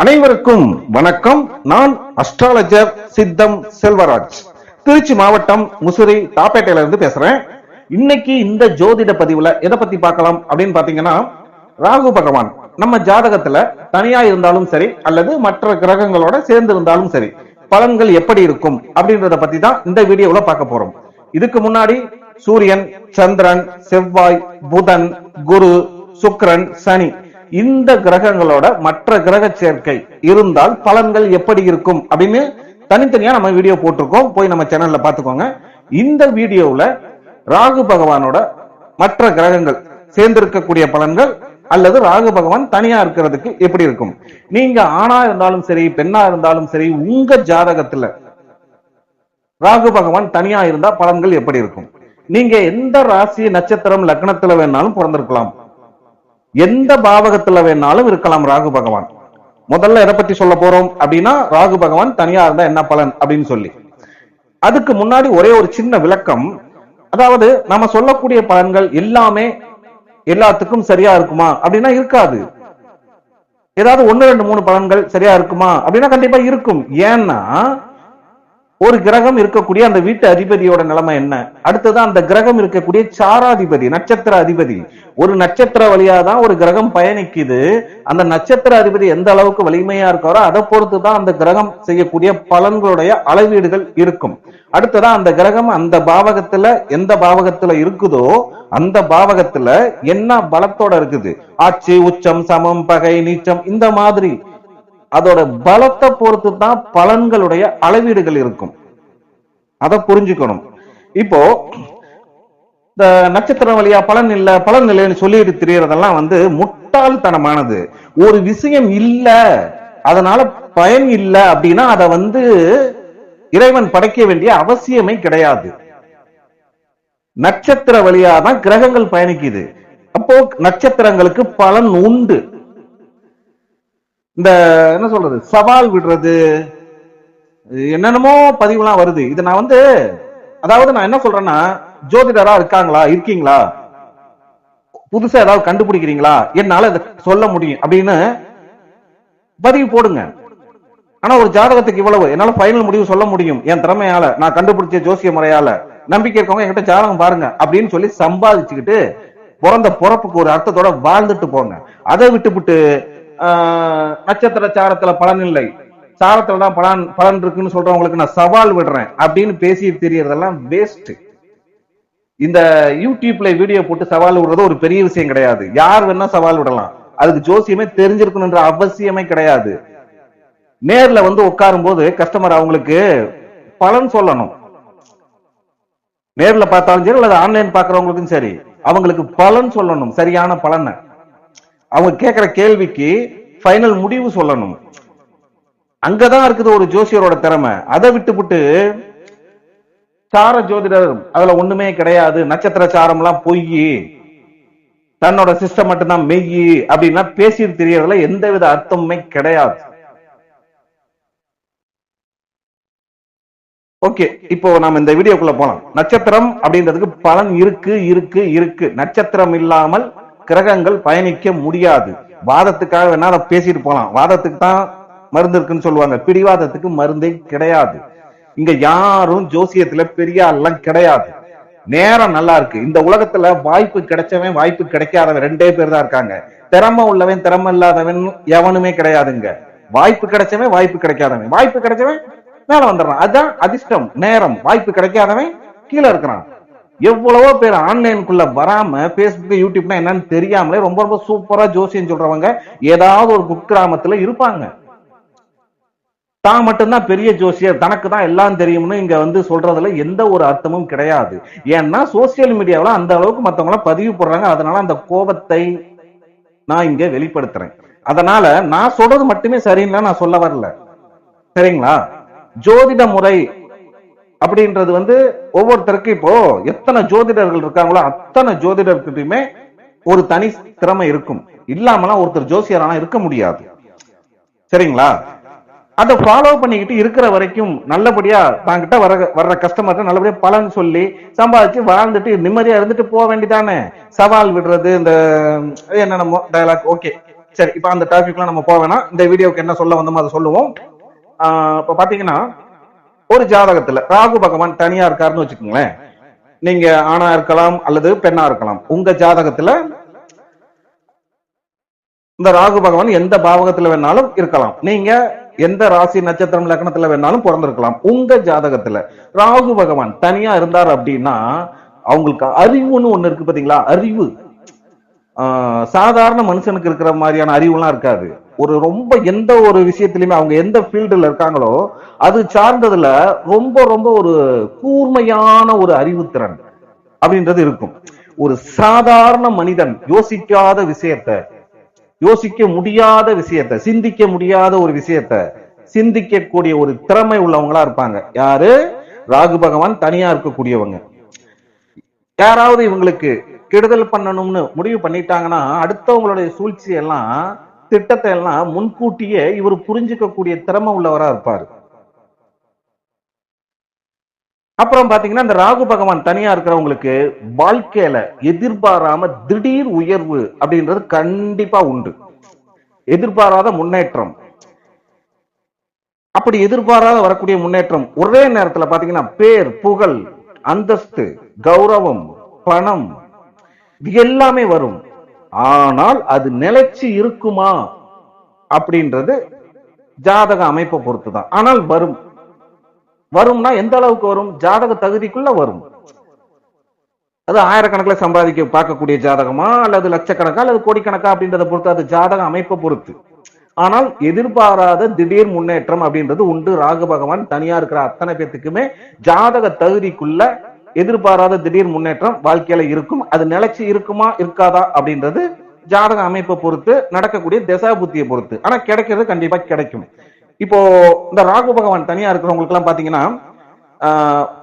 அனைவருக்கும் வணக்கம். நான் அஸ்ட்ராலஜர் சித்தம் செல்வராஜ், திருச்சி மாவட்டம் முசிறி தாப்பேட்டையில இருந்து பேசுறேன். இன்னைக்கு இந்த ஜோதிட பதிவுல எதை பத்தி பார்க்கலாம் அப்படின்னு பாத்தீங்கன்னா, ராகு பகவான் நம்ம ஜாதகத்துல தனியா இருந்தாலும் சரி அல்லது மற்ற கிரகங்களோட சேர்ந்து இருந்தாலும் சரி பலன்கள் எப்படி இருக்கும் அப்படின்றத பத்தி தான் இந்த வீடியோல பார்க்க போறோம். இதுக்கு முன்னாடி சூரியன், சந்திரன், செவ்வாய், புதன், குரு, சுக்கிரன், சனி இந்த கிரகங்களோட மற்ற கிரக சேர்க்கை இருந்தால் பலன்கள் எப்படி இருக்கும் அப்படின்னு தனித்தனியா நம்ம வீடியோ போட்டிருக்கோம், போய் நம்ம சேனல்ல பாத்துக்கோங்க. இந்த வீடியோல ராகு பகவானோட மற்ற கிரகங்கள் சேர்ந்திருக்கக்கூடிய பலன்கள் அல்லது ராகு பகவான் தனியா இருக்கிறதுக்கு எப்படி இருக்கும், நீங்க ஆணா இருந்தாலும் சரி பெண்ணா இருந்தாலும் சரி உங்க ஜாதகத்துல ராகு பகவான் தனியா இருந்தா பலன்கள் எப்படி இருக்கும், நீங்க எந்த ராசி நட்சத்திரம் லக்னத்துல வேணாலும் பிறந்திருக்கலாம், எந்த பாவகத்துல வேணாலும் இருக்கலாம் ராகு பகவான். முதல்ல எதை பத்தி சொல்ல போறோம் அப்படின்னா, ராகு பகவான் தனியா இருந்தா என்ன பலன் அப்படின்னு சொல்லி. அதுக்கு முன்னாடி ஒரே ஒரு சின்ன விளக்கம். அதாவது நம்ம சொல்லக்கூடிய பலன்கள் எல்லாமே எல்லாத்துக்கும் சரியா இருக்குமா அப்படின்னா இருக்காது. ஏதாவது 1, 2, 3 பலன்கள் சரியா இருக்குமா அப்படின்னா கண்டிப்பா இருக்கும். ஏன்னா ஒரு கிரகம் இருக்கக்கூடிய அந்த வீட்டு அதிபதியோட நிலைமை என்ன, அடுத்ததான் அந்த கிரகம் இருக்கக்கூடிய சாராதிபதி நட்சத்திர அதிபதி, ஒரு நட்சத்திர வழியா தான் ஒரு கிரகம் பயணிக்குது. அந்த நட்சத்திர அதிபதி எந்த அளவுக்கு வலிமையா இருக்காரோ அதை பொறுத்துதான் அந்த கிரகம் செய்யக்கூடிய பலன்களுடைய அளவீடுகள் இருக்கும். அடுத்ததான் அந்த கிரகம் அந்த பாவகத்துல எந்த பாவகத்துல இருக்குதோ அந்த பாவகத்துல என்ன பலத்தோட இருக்குது, ஆட்சி, உச்சம், சமம், பகை, நீச்சம், இந்த மாதிரி அதோட பலத்தை பொறுத்து தான் பலன்களுடைய அளவீடுகள் இருக்கும். அதை புரிஞ்சுக்கணும். இப்போ இந்த நட்சத்திரம் வழியா பலன் இல்லைன்னு சொல்லிட்டு தெரியறதெல்லாம் முட்டாள்தனமானது. ஒரு விஷயம் இல்ல அதனால பயன் இல்லை அப்படின்னா அதை இறைவன் படைக்க வேண்டிய அவசியமே கிடையாது. நட்சத்திர வழியா தான் கிரகங்கள் பயணிக்குது. அப்போ நட்சத்திரங்களுக்கு பலன் உண்டு. இந்த என்ன சொல்றது, சவால் விடுறது, என்னென்னமோ பதிவுலாம் வருது. இது நான் அதாவது நான் என்ன சொல்றேன்னா, ஜோதிடரா இருக்கீங்களா, புதுசா ஏதாவது கண்டுபிடிக்கிறீங்களா, என்னால இதை சொல்ல முடியும் அப்படின்னு பதிவு போடுங்க. ஆனா ஒரு ஜாதகத்துக்கு இவ்வளவு என்னால ஃபைனல் முடிவு சொல்ல முடியும் என் திறமையால, நான் கண்டுபிடிச்ச ஜோசிய முறையால, நம்பிக்கை இருக்கவங்க என்கிட்ட ஜாதகம் பாருங்க அப்படின்னு சொல்லி சம்பாதிச்சுக்கிட்டு பிறந்த பிறப்புக்கு ஒரு அர்த்தத்தோட வாழ்ந்துட்டு போங்க. அதை விட்டுவிட்டு நட்சத்திர சாரத்துல பலன் இல்லை, சாரத்துல தான் பலன் இருக்குன்னு சொல்றவங்களுக்கு நான் சவால் விடுறேன் அப்படின்னு பேசி தெரியறதெல்லாம் வேஸ்ட். இந்த யூடியூப்ல வீடியோ போட்டு சவால் விடுறது ஒரு பெரிய விஷயம் கிடையாது. யார் வேணா சவால் விடலாம், அதுக்கு ஜோசியமே தெரிஞ்சிருக்கணும்ன்ற அவசியமே கிடையாது. நேர்ல உட்காரும் போது கஸ்டமர் அவங்களுக்கு பலன் சொல்லணும். நேர்ல பார்த்தாலும் சரி அல்லது ஆன்லைன் பாக்குறவங்களுக்கும் சரி அவங்களுக்கு பலன் சொல்லணும், சரியான பலனை. அவங்க கேட்கிற கேள்விக்கு ஃபைனல் முடிவு சொல்லணும். அங்கதான் இருக்குது ஒரு ஜோசியரோட திறமை. அதை விட்டுவிட்டு சார ஜோதிடர் அதுல ஒண்ணுமே கிடையாது, நட்சத்திர சாரம் எல்லாம் பொய், தன்னோட சிஸ்டம் மட்டும்தான் மெய் அப்படின்னா பேசிட்டு தெரியறதுல எந்தவித அர்த்தமுமே கிடையாது. ஓகே, இப்போ நாம இந்த வீடியோக்குள்ள போலாம். நட்சத்திரம் அப்படின்றதுக்கு பலன் இருக்கு. நட்சத்திரம் இல்லாமல் கிரகங்கள் பயணிக்க முடியாது. வாதத்துக்காக வேணா அதை பேசிட்டு போலாம். வாதத்துக்கு தான் மருந்து இருக்குன்னு சொல்லுவாங்க, பிடிவாதத்துக்கு மருந்தே கிடையாது. இங்க யாரும் ஜோசியத்துல பெரிய எல்லாம் கிடையாது. நேரம் நல்லா இருக்கு. இந்த உலகத்துல வாய்ப்பு கிடைச்சவன் வாய்ப்பு கிடைக்காதவன் 2 பேர் தான் இருக்காங்க. திறமை உள்ளவன் திறமை இல்லாதவன் எவனுமே கிடையாதுங்க. வாய்ப்பு கிடைச்சவன் வாய்ப்பு கிடைக்காதவன் மேல வந்துடுறான். அதுதான் அதிர்ஷ்டம். நேரம் வாய்ப்பு கிடைக்காதவன் கீழே இருக்கிறான். எவ்வளவோ பேர் ஆன்லைனுக்குள்ள வராம பேஸ்புக், யூடியூப்னா என்னன்னு தெரியாமலே ரொம்ப ரொம்ப சூப்பரா ஜோசியம் சொல்றவங்க ஏதாவது ஒரு குக்கிராமத்துல இருப்பாங்க. தான் மட்டும்தான் பெரிய ஜோசியர், தனக்கு தான் எல்லாம் தெரியும்னு இங்க சொல்றதுல எந்த ஒரு அர்த்தமும் கிடையாது. ஏன்னா சோசியல் மீடியாவில அந்த அளவுக்கு மத்தவங்க பதிவு போடுறாங்க. அதனால அந்த கோபத்தை நான் இங்க வெளிப்படுத்துறேன். அதனால நான் சொல்றது மட்டுமே சரின்னு நான் சொல்ல வரல, சரிங்களா? ஜோதிட முறை அப்படின்றது ஒவ்வொருத்தருக்கு, இப்போ எத்தனை ஜோதிடர்கள் இருக்காங்களோ அத்தனை ஜோதிடர்கிட்டயுமே ஒரு தனி திறமை இருக்கும். இல்லாமலாம் ஒருத்தர் ஜோசியரானா இருக்க முடியாது, சரிங்களா? அதை ஃபாலோ பண்ணிக்கிட்டு இருக்கிற வரைக்கும் நல்லபடியா தாங்கிட்ட வர்ற கஸ்டமர் நல்லபடியா பலன் சொல்லி சம்பாதிச்சு வாழ்ந்துட்டு நிம்மதியா இருந்துட்டு போக வேண்டியதானே. சவால் விடுறது, இந்த என்னென்னமோ டயலாக், ஓகே சரி, இப்ப அந்த டாபிக்லாம் நம்ம போக வேணாம். இந்த வீடியோக்கு என்ன சொல்ல வந்தோமோ அதை சொல்லுவோம். இப்ப பாத்தீங்கன்னா ஒரு ஜாதகத்துல ராகு பகவான் தனியா இருக்காருன்னு வச்சுக்கோங்களேன். நீங்க ஆணா இருக்கலாம் அல்லது பெண்ணா இருக்கலாம். உங்க ஜாதகத்துல இந்த ராகு பகவான் எந்த பாவகத்துல வேணாலும் இருக்கலாம். நீங்க எந்த ராசி நட்சத்திரம் லக்னத்துல வேணாலும் பிறந்திருக்கலாம். உங்க ஜாதகத்துல ராகு பகவான் தனியா இருந்தார் அப்படின்னா அவங்களுக்கு அறிவுன்னு ஒண்ணு இருக்கு பாத்தீங்களா? அறிவு சாதாரண மனுஷனுக்கு இருக்கிற மாதிரியான அறிவுலாம் இருக்காது. ஒரு ரொம்ப எந்த ஒரு விஷயத்திலுமே அவங்க எந்த ஃபீல்டுல இருக்காங்களோ அது சார்ந்ததுல ரொம்ப ரொம்ப ஒரு கூர்மையான ஒரு அறிவுத்திறன் அப்படின்றது இருக்கும். ஒரு சாதாரண மனிதன் யோசிக்காத விஷயத்த, யோசிக்க முடியாத விஷயத்த, சிந்திக்க முடியாத ஒரு விஷயத்த சிந்திக்கக்கூடிய ஒரு திறமை உள்ளவங்களா இருப்பாங்க. யாரு? ராகு பகவான் தனியா இருக்கக்கூடியவங்க. யாராவது இவங்களுக்கு கெடுதல் பண்ணணும்னு முடிவு பண்ணிட்டாங்கன்னா அடுத்தவங்களுடைய சூழ்ச்சி எல்லாம் திட்டத்தை எல்லாம் முன்கூட்டியே இவர் புரிஞ்சுக்கக்கூடிய திறமை உள்ளவரா இருப்பாரு. அப்புறம் பாத்தீங்கன்னா இந்த ராகு பகவான் தனியா இருக்கிறவங்களுக்கு வாழ்க்கையில எதிர்பாராம திடீர் உயர்வு அப்படின்றது கண்டிப்பா உண்டு. எதிர்பாராத முன்னேற்றம். அப்படி எதிர்பாராத வரக்கூடிய முன்னேற்றம் ஒரே நேரத்துல பாத்தீங்கன்னா பேர், புகழ், அந்தஸ்து, கௌரவம், பணம் இது எல்லாமே வரும். ஆனால் அது நிலைச்சு இருக்குமா அப்படின்றது ஜாதக அமைப்பை பொறுத்துதான். ஆனால் வரும். வரும்னா எந்த அளவுக்கு வரும்? ஜாதக தகுதிக்குள்ள வரும். அது ஆயிரக்கணக்கில் சம்பாதிக்க பார்க்கக்கூடிய ஜாதகமா அல்லது லட்சக்கணக்கா அல்லது கோடிக்கணக்கா அப்படின்றத பொறுத்து, அது ஜாதக அமைப்பை பொறுத்து. ஆனால் எதிர்பாராத திடீர் முன்னேற்றம் அப்படின்றது உண்டு. ராகு பகவான் தனியா இருக்கிற அத்தனை பேத்துக்குமே ஜாதக தகுதிக்குள்ள எதிர்பாராத திடீர் முன்னேற்றம் வாழ்க்கையில இருக்கும். அது நிலைச்சு இருக்குமா இருக்காதா அப்படின்றது ஜாதக அமைப்பை பொறுத்து, நடக்கக்கூடிய தசா புத்தியை பொறுத்து. ஆனா கிடைக்கிறது கண்டிப்பா கிடைக்கும். இப்போ இந்த ராகு பகவான் தனியா இருக்கிறவங்களுக்கு எல்லாம் பாத்தீங்கன்னா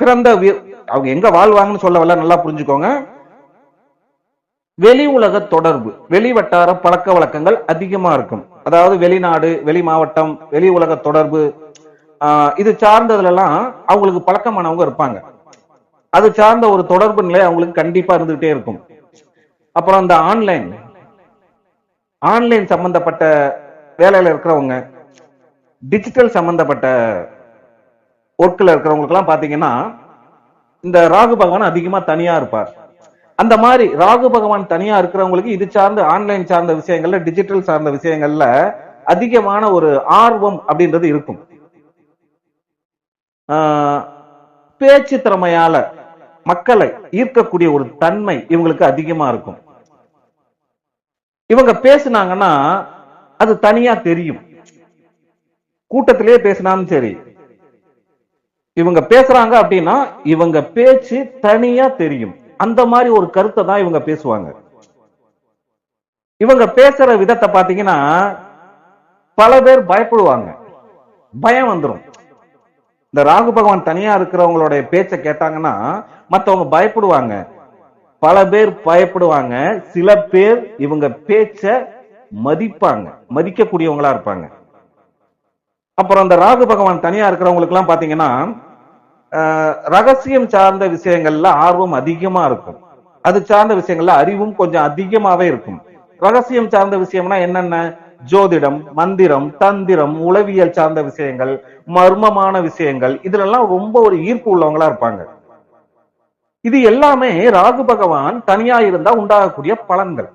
பிறந்த அவங்க எங்க வாழ்வாங்கன்னு சொல்ல வரல, நல்லா புரிஞ்சுக்கோங்க. வெளி உலக தொடர்பு, வெளி வட்டார பழக்க வழக்கங்கள் அதிகமா இருக்கும். அதாவது வெளிநாடு, வெளி மாவட்டம், வெளி உலக தொடர்பு இது சார்ந்ததுல எல்லாம் அவங்களுக்கு பழக்கமானவங்க இருப்பாங்க. அது சார்ந்த ஒரு தொடர்பு நிலை அவங்களுக்கு கண்டிப்பா இருந்துகிட்டே இருக்கும். அப்புறம் இந்த ஆன்லைன் சம்பந்தப்பட்ட வேலையில இருக்கிறவங்க, டிஜிட்டல் சம்பந்தப்பட்ட ஒர்க்ல இருக்கிறவங்களுக்கு எல்லாம் பாத்தீங்கன்னா இந்த ராகு பகவான் அதிகமா தனியா இருப்பார். அந்த மாதிரி ராகு பகவான் தனியா இருக்கிறவங்களுக்கு இது சார்ந்த ஆன்லைன் சார்ந்த விஷயங்கள்ல, டிஜிட்டல் சார்ந்த விஷயங்கள்ல அதிகமான ஒரு ஆர்வம் அப்படின்றது இருக்கும். பேச்சு திறமையால மக்களை ஈர்க்கக்கூடிய ஒரு தன்மை இவங்களுக்கு அதிகமா இருக்கும். இவங்க பேசினாங்கன்னா அது தனியா தெரியும். கூட்டத்திலேயே பேசினாலும் சரி, இவங்க பேசுறாங்க அப்படின்னா இவங்க பேச்சு தனியா தெரியும். அந்த மாதிரி ஒரு கருத்தை தான் இவங்க பேசுவாங்க. இவங்க பேசுற விதத்தை பாத்தீங்கன்னா பல பேர் பயப்படுவாங்க, பயம் வந்துடும். இந்த ராகு பகவான் தனியா இருக்கிறவங்களுடைய பேச்சை கேட்டாங்கன்னா மற்றவங்க பயப்படுவாங்க, பல பேர் பயப்படுவாங்க. சில பேர் இவங்க பேச்ச மதிப்பாங்க, மதிக்கக்கூடியவங்களா இருப்பாங்க. அப்புறம் இந்த ராகு பகவான் தனியா இருக்கிறவங்களுக்கு எல்லாம் பாத்தீங்கன்னா ரகசியம் சார்ந்த விஷயங்கள்ல ஆர்வம் அதிகமா இருக்கும். அது சார்ந்த விஷயங்கள்ல அறிவும் கொஞ்சம் அதிகமாவே இருக்கும். ரகசியம் சார்ந்த விஷயம்னா என்னென்ன? ஜோதிடம், மந்திரம், தந்திரம், உளவியல் சார்ந்த விஷயங்கள், மர்மமான விஷயங்கள், இதுல எல்லாம் ரொம்ப ஒரு ஈர்ப்பு உள்ளவங்களா இருப்பாங்க. இது எல்லாமே ராகு பகவான் தனியா இருந்தா உண்டாகக்கூடிய பலன்கள்,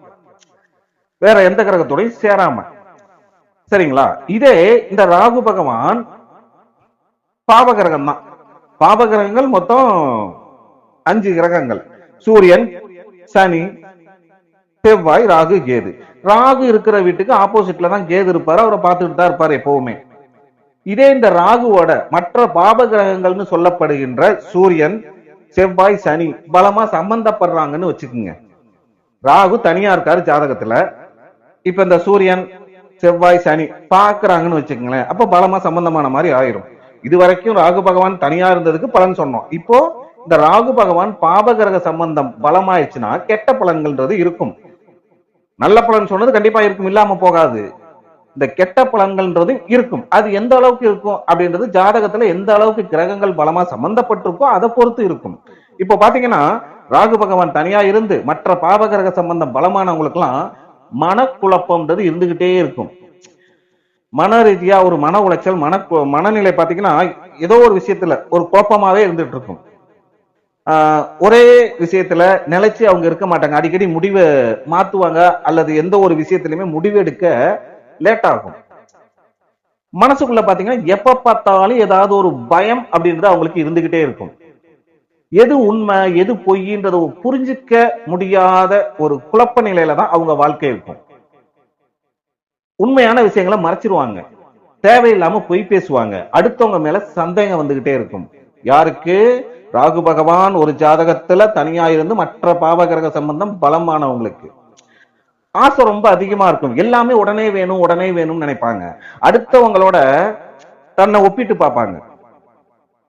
வேற எந்த கிரகத்தோடையும் சேராம. சரிங்களா? இதே இந்த ராகு பகவான் பாவகிரகம் தான். பாவகிரகங்கள் மொத்தம் 5 கிரகங்கள்: சூரியன், சனி, செவ்வாய், ராகு, கேது. ராகு இருக்கிற வீட்டுக்கு ஆப்போசிட்ல தான் கேது இருப்பாரு. அவரை பார்த்துட்டு தான் இருப்பாரு எப்பவுமே. இதே இந்த ராகுவோட மற்ற பாப கிரகங்கள்னு சொல்லப்படுகின்ற சூரியன், செவ்வாய், சனி பலமா சம்பந்தப்படுறாங்கன்னு வச்சுக்கோங்க. ராகு தனியா இருக்காரு ஜாதகத்துல. இப்ப இந்த சூரியன், செவ்வாய், சனி பாக்குறாங்கன்னு வச்சுக்கோங்களேன். அப்ப பலமா சம்பந்தமான மாதிரி ஆயிரும். இது வரைக்கும் ராகு பகவான் தனியா இருந்ததுக்கு பலன் சொன்னோம். இப்போ இந்த ராகு பகவான் பாபகிரக சம்பந்தம் பலமாயிடுச்சுன்னா கெட்ட பலன்கள்ன்றது இருக்கும். நல்ல பலன் சொன்னது கண்டிப்பா இருக்கும், இல்லாம போகாது. இந்த கெட்ட பலன்கள்ன்றது இருக்கும். அது எந்த அளவுக்கு இருக்கும் அப்படின்றது ஜாதகத்துல எந்த அளவுக்கு கிரகங்கள் பலமா சம்பந்தப்பட்டிருக்கோ அதை பொறுத்து இருக்கும். இப்போ பாத்தீங்கன்னா ராகு பகவான் தனியா இருந்து மற்ற பாபகிரக சம்பந்தம் பலமானவங்களுக்கு எல்லாம் மனக்குழப்பம்ன்றது இருந்துகிட்டே இருக்கும். மன ரீதியா ஒரு மன உளைச்சல், மனநிலை பாத்தீங்கன்னா ஏதோ ஒரு விஷயத்துல ஒரு குழப்பமாவே இருந்துட்டு இருக்கும். ஒரே விஷயத்துல நிலைச்சு அவங்க இருக்க மாட்டாங்க. அடிக்கடி முடிவை மாத்துவாங்க, அல்லது எந்த ஒரு விஷயத்திலுமே முடிவு எடுக்க லேட் ஆகும். மனசுக்குள்ள பாத்தீங்கன்னா எப்ப பார்த்தாலும் ஏதாவது ஒரு பயம் அப்படின்றது அவங்களுக்கு இருந்துகிட்டே இருக்கும். எது உண்மை எது பொய்ன்றத புரிஞ்சுக்க முடியாத ஒரு குழப்ப நிலையில தான் அவங்க வாழ்க்கை இருக்கும். உண்மையான விஷயங்களை மறைச்சிருவாங்க, தேவையில்லாம பொய் பேசுவாங்க, அடுத்தவங்க மேல சந்தேகம் வந்துகிட்டே இருக்கும். யாருக்கு? ராகு பகவான் ஒரு ஜாதகத்துல தனியா இருந்து மற்ற பாவகிரக சம்பந்தம் பலமானவங்களுக்கு ஆசை ரொம்ப அதிகமா இருக்கும். எல்லாமே உடனே வேணும் உடனே வேணும்னு நினைப்பாங்க. அடுத்தவங்களோட தன்னை ஒப்பிட்டு பார்ப்பாங்க.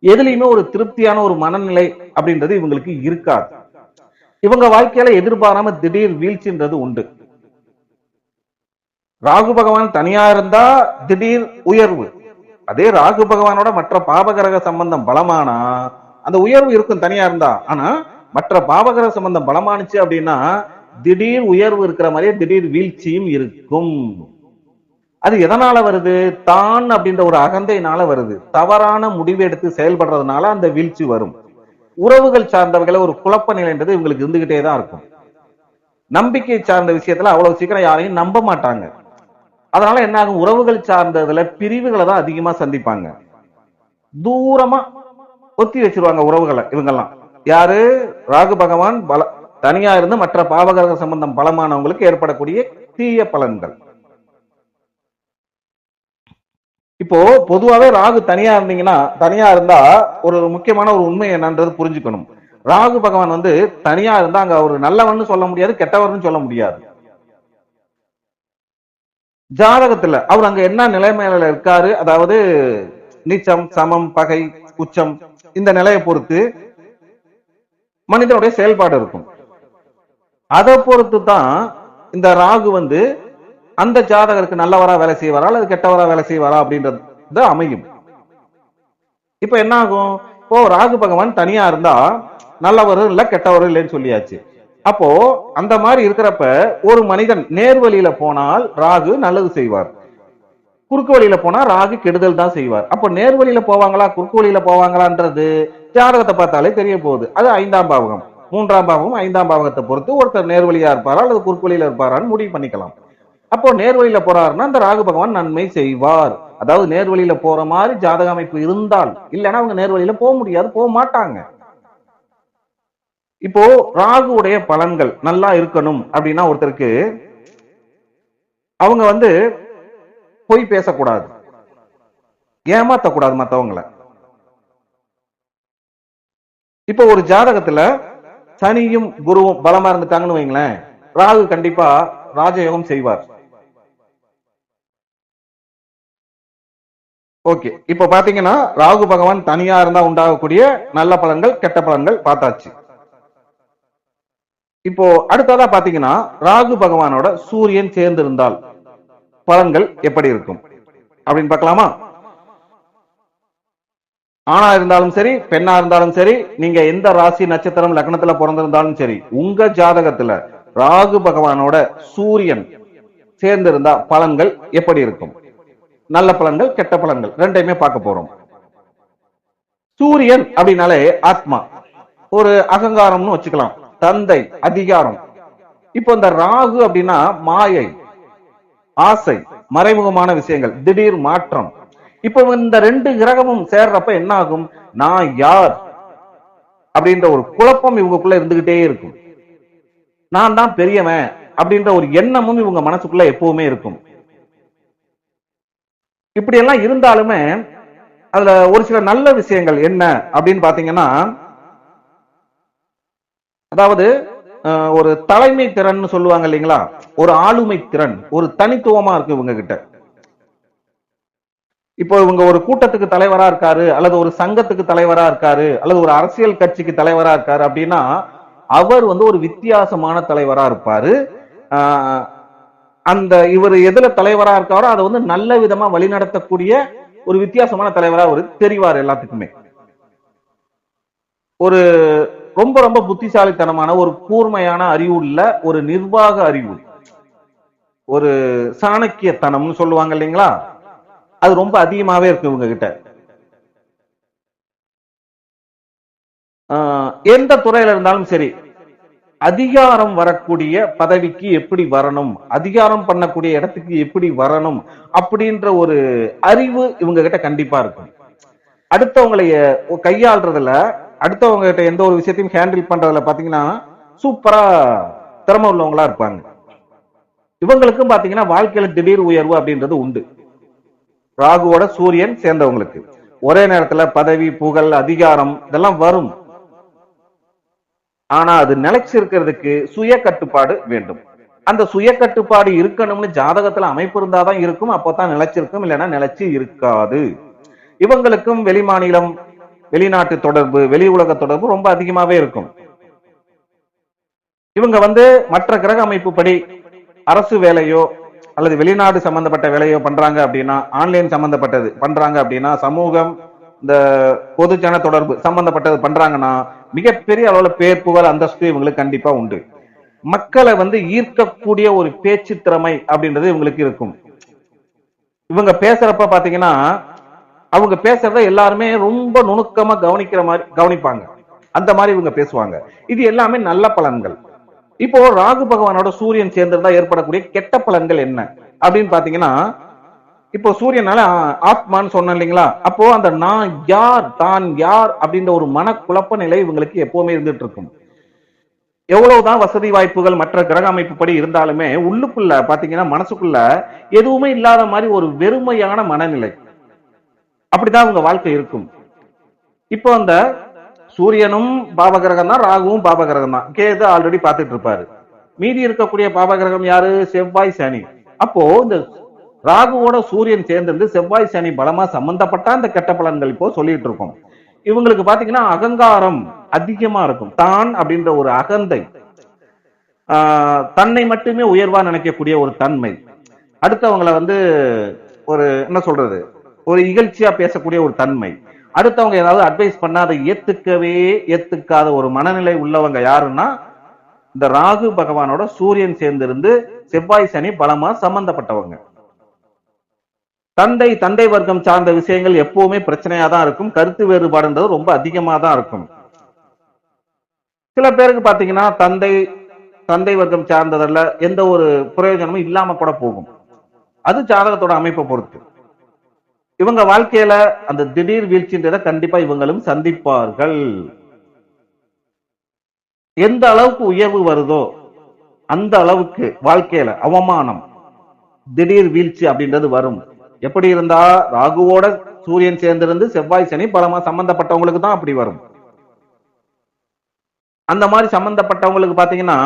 எதுலையுமே ஒரு திருப்தியான ஒரு மனநிலை அப்படின்றது இவங்களுக்கு இருக்காது. இவங்க வாழ்க்கையில எதிர்பாராம திடீர் வீழ்ச்சின்றது உண்டு. ராகு பகவான் தனியா இருந்தா திடீர் உயர்வு. அதே ராகு பகவானோட மற்ற பாவகிரக சம்பந்தம் பலமானா அந்த உயர்வு இருக்கும் தனியா இருந்தா. ஆனா மற்ற பாவகிரக சம்பந்தம் பலமானுச்சு அப்படின்னா திடீர் உயர்வு இருக்கிற மாதிரியே திடீர் வீழ்ச்சியும் இருக்கும். அது எதனால வருது? தான் அப்படின்ற ஒரு அகந்தையினால வருது. தவறான முடிவு எடுத்து செயல்படுறதுனால அந்த வீழ்ச்சி வரும். உறவுகள் சார்ந்தவர்களை ஒரு குழப்ப நிலைன்றது இவங்களுக்கு இருந்துகிட்டே தான் இருக்கும். நம்பிக்கை சார்ந்த விஷயத்துல அவ்வளவு சீக்கிரம் யாரையும் நம்ப மாட்டாங்க. அதனால என்ன ஆகும்? உறவுகள் சார்ந்ததுல பிரிவுகளை தான் அதிகமா சந்திப்பாங்க. தூரமா ஒத்தி வச்சிருவாங்க உறவுகளை இவங்கெல்லாம். யாரு? ராகு பகவான் தனியா இருந்து மற்ற பாவகிரக சம்பந்தம் பலமானவங்களுக்கு ஏற்படக்கூடிய தீய பலன்கள். இப்போ பொதுவாவே ராகு தனியா இருந்தா ஒரு முக்கியமான ஒரு உண்மை என்னன்றது புரிஞ்சுக்கணும். ராகு பகவான் தனியா இருந்தா அங்க ஒரு நல்லவன்னு சொல்ல முடியாது, கெட்டவர்னு சொல்ல முடியாது. ஜாதகத்துல அவர் அங்க என்ன நிலைமையில இருக்காரு, அதாவது நீச்சம், சமம், பகை, உச்சம், இந்த நிலையை பொறுத்து மனிதனுடைய செயல்பாடு இருக்கும். அதை பொறுத்து தான் இந்த ராகு அந்த ஜாதகருக்கு நல்லவரா வேலை செய்வாரா அல்லது கெட்டவரா வேலை செய்வாரா அப்படின்றது அமையும். இப்ப என்ன ஆகும்? இப்போ ராகு பகவான் தனியா இருந்தா நல்லவரும் இல்ல கெட்டவரும் இல்லைன்னு சொல்லியாச்சு. அப்போ அந்த மாதிரி இருக்கிறப்ப ஒரு மனிதன் நேர்வழியில போனால் ராகு நல்லது செய்வார், குறுக்கு வழியில போனா ராகு கெடுதல் தான் செய்வார். அப்போ நேர்வழியில போவாங்களா குறுக்கு வழியில போவாங்களான்றது ஜாதகத்தை பார்த்தாலே தெரிய போகுது. அது 5ஆம் பாவகம், 3ஆம் பாவகம், 5ஆம் பாவகத்தை பொறுத்து ஒருத்தர் நேர்வழியா இருப்பாரா அல்லது குறுக்கு வழியில இருப்பாரான்னு முடிவு பண்ணிக்கலாம். அப்போ நேர்வழியில போறாருன்னா அந்த ராகு பகவான் நன்மை செய்வார். அதாவது நேர்வழியில போற மாதிரி ஜாதக அமைப்பு இருந்தால், இல்லைன்னா அவங்க நேர்வழியில போக முடியாது, போக மாட்டாங்க. இப்போ ராகுவுடைய பலன்கள் நல்லா இருக்கணும் அப்படின்னா ஒருத்தருக்கு அவங்க பொய் பேசக்கூடாது, ஏமாத்தக்கூடாது மத்தவங்களை. இப்போ ஒரு ஜாதகத்துல சனியும் குருவும் பலமா இருந்துட்டாங்கன்னு வைங்களேன், ராகு கண்டிப்பா ராஜயோகம் செய்வார். ஓகே, இப்ப பாத்தீங்கன்னா ராகு பகவான் தனியா இருந்தா உண்டாகக்கூடிய நல்ல பலன்கள் கெட்ட பலன்கள் பார்த்தாச்சு. இப்போ அடுத்ததா பாத்தீங்கன்னா ராகு பகவானோட சூரியன் சேர்ந்திருந்தால் பலன்கள் எப்படி இருக்கும் அப்படின்னு பார்க்கலாமா? ஆணா இருந்தாலும் சரி பெண்ணா இருந்தாலும் சரி, நீங்க எந்த ராசி நட்சத்திரம் லக்னத்துல பிறந்திருந்தாலும் சரி, உங்க ஜாதகத்துல ராகு பகவானோட சூரியன் சேர்ந்திருந்தா பலன்கள் எப்படி இருக்கும்? நல்ல பலன்கள் கெட்ட பலன்கள் ரெண்டையுமே பார்க்க போறோம். சூரியன் அப்படின்னாலே ஆத்மா, ஒரு அகங்காரம்னு வச்சுக்கலாம், தந்தை, அதிகாரம். இப்போ இந்த ராகு அப்படின்னா மாயை, ஆசை, மறைமுகமான விஷயங்கள், திடீர் மாற்றம். இப்போ இந்த ரெண்டு கிரகமும் சேர்றப்ப என்ன ஆகும்? நான் யார் அப்படின்ற ஒரு குழப்பம் இவங்களுக்குள்ள இருந்துகிட்டே இருக்கும். நான் தான் பெரியவன் அப்படின்ற ஒரு எண்ணமும் இவங்க மனசுக்குள்ள எப்பவுமே இருக்கும். இப்படி எல்லாம் இருந்தாலுமே அதுல ஒரு சில நல்ல விஷயங்கள் என்ன அப்படின்னு பாத்தீங்கன்னா, அதாவது ஒரு தலைமை திறன் சொல்லுவாங்க இல்லைங்களா, ஒரு ஆளுமை திறன், ஒரு தனித்துவமா இருக்கு இவங்க கிட்ட. இப்போ இவங்க ஒரு கூட்டத்துக்கு தலைவரா இருக்காரு, அல்லது ஒரு சங்கத்துக்கு தலைவரா இருக்காரு, அல்லது ஒரு அரசியல் கட்சிக்கு தலைவரா இருக்காரு அப்படின்னா அவர் ஒரு வித்தியாசமான தலைவரா இருப்பாரு. அந்த இவர் எதுல தலைவரா இருக்காரோ அதை நல்ல விதமா வழிநடத்தக்கூடிய ஒரு வித்தியாசமான தலைவரா அவர் தெரிவார் எல்லாத்துக்குமே. ஒரு ரொம்ப ரொம்ப புத்திசாலித்தனமான ஒரு கூர்மையான அறிவு உள்ள ஒரு நிர்வாக அறிவு, ஒரு சாணக்கியத்தனம்னு சொல்லுவாங்க இல்லைங்களா, அது ரொம்ப அதிகமாவே இருக்கு இவங்க கிட்ட. எந்த துறையில இருந்தாலும் சரி, அதிகாரம் வரக்கூடிய பதவிக்கு எப்படி வரணும், அதிகாரம் பண்ணக்கூடிய இடத்துக்கு எப்படி வரணும் அப்படின்ற ஒரு அறிவு இவங்க கிட்ட கண்டிப்பா இருக்கும். அடுத்தவங்களை கையாள்றதுல, அடுத்தவங்க கிட்ட எந்த ஒரு விஷயத்தையும் ஹேண்டில் பண்றதுல பாத்தீங்கன்னா சூப்பரா திறமை உள்ளவங்களா இருப்பாங்க. இவங்களுக்கும் பாத்தீங்கன்னா வாழ்க்கையில திடீர் உயர்வு அப்படின்றது உண்டு. ராகுவோட சூரியன் சேர்ந்தவங்களுக்கு ஒரே நேரத்துல பதவி, புகழ், அதிகாரம் இதெல்லாம் வரும். ஆனா அது நிலைச்சு இருக்கிறதுக்கு சுய கட்டுப்பாடு வேண்டும். அந்த சுய கட்டுப்பாடு இருக்கணும்னு ஜாதகத்துல அமைப்பு இருந்தாதான் இருக்கும். அப்பதான் நிலைச்சிருக்கும், இல்லைன்னா நிலைச்சு இருக்காது. இவங்களுக்கும் வெளிமாநிலம், வெளிநாட்டு தொடர்பு, வெளி உலக தொடர்பு ரொம்ப அதிகமாவே இருக்கும். இவங்க மற்ற கிரக அமைப்பு படி அரசு வேலையோ அல்லது வெளிநாடு சம்பந்தப்பட்ட வேலையோ பண்றாங்க அப்படின்னா, ஆன்லைன் சம்பந்தப்பட்டது பண்றாங்க அப்படின்னா, சமூகம், இந்த பொதுஜன தொடர்பு சம்பந்தப்பட்டது பண்றாங்கன்னா மிகப்பெரிய அளவுல பேர், புகழ், அந்தஸ்து இவங்களுக்கு கண்டிப்பா உண்டு. மக்களை ஈர்க்கக்கூடிய ஒரு பேச்சு திறமை அப்படின்றது இவங்களுக்கு இருக்கும். இவங்க பேசுறப்ப பாத்தீங்கன்னா அவங்க பேசுறத எல்லாருமே ரொம்ப நுணுக்கமா கவனிக்கிற மாதிரி கவனிப்பாங்க. அந்த மாதிரி இவங்க பேசுவாங்க. இது எல்லாமே நல்ல பலன்கள். இப்போ ராகு பகவானோட சூரியன் சேர்ந்திருந்தா ஏற்படக்கூடிய கெட்ட பலன்கள் என்ன அப்படின்னு பாத்தீங்கன்னா, இப்போ சூரியனால ஆத்மான்னு சொன்ன இல்லைங்களா, அப்போ அந்த நான் யார், தான் யார் அப்படின்ற ஒரு மனக்குழப்ப நிலை இவங்களுக்கு எப்பவுமே இருந்துட்டு இருக்கும். எவ்வளவுதான் வசதி வாய்ப்புகள் மற்ற கிரக அமைப்பு படி இருந்தாலுமே உள்ளுக்குள்ள பாத்தீங்கன்னா மனசுக்குள்ள எதுவுமே இல்லாத மாதிரி ஒரு வெறுமையான மனநிலை. அப்படிதான் உங்க வாழ்க்கை இருக்கும். இப்போ அந்த சூரியனும் பாபகிரகம் தான், ராகுவும் பாபகிரகம் தான். கேது ஆல்ரெடி பார்த்துட்டு இருப்பாரு. மீதி இருக்கக்கூடிய பாபகிரகம் யாரு? செவ்வாய், சனி. அப்போ இந்த ராகுவோட சூரியன் சேர்ந்திருந்து செவ்வாய், சனி பலமா சம்பந்தப்பட்ட அந்த கெட்ட பலன்கள் இப்போ சொல்லிட்டு இருக்கோம். இவங்களுக்கு பாத்தீங்கன்னா அகங்காரம் அதிகமா இருக்கும். தான் அப்படின்ற ஒரு அகந்தை, தன்னை மட்டுமே உயர்வா நினைக்கக்கூடிய ஒரு தன்மை, அடுத்தவங்களை ஒரு என்ன சொல்றது, ஒரு இகழ்ச்சியா பேசக்கூடிய ஒரு தன்மை, அடுத்தவங்க ஏதாவது அட்வைஸ் பண்ணா அதை ஏத்துக்காத ஒரு மனநிலை உள்ளவங்க யாருன்னா இந்த ராகு பகவானோட சூரியன் சேர்ந்திருந்து செவ்வாய், சனி பலமா சம்பந்தப்பட்டவங்க. தந்தை வர்க்கம் சார்ந்த விஷயங்கள் எப்பவுமே பிரச்சனையா தான் இருக்கும். கருத்து வேறுபாடுன்றது ரொம்ப அதிகமா தான் இருக்கும். சில பேருக்கு பாத்தீங்கன்னா தந்தை வர்க்கம் சார்ந்ததுல எந்த ஒரு பிரயோஜனமும் இல்லாம கூட போகும். அது ஜாதகத்தோட அமைப்பை பொறுத்து. இவங்க வாழ்க்கையில அந்த திடீர் வீழ்ச்சின்றதை கண்டிப்பா இவங்களும் சந்திப்பார்கள். எந்த அளவுக்கு உயர்வு வருதோ அந்த அளவுக்கு வாழ்க்கையில அவமானம், திடீர் வீழ்ச்சி அப்படின்றது வரும். எப்படி இருந்தா ராகுவோட சூரியன் சேர்ந்திருந்து செவ்வாய், சனி பலமா சம்பந்தப்பட்டவங்களுக்கு தான் அப்படி வரும். அந்த மாதிரி சம்பந்தப்பட்டவங்களுக்கு பாத்தீங்கன்னா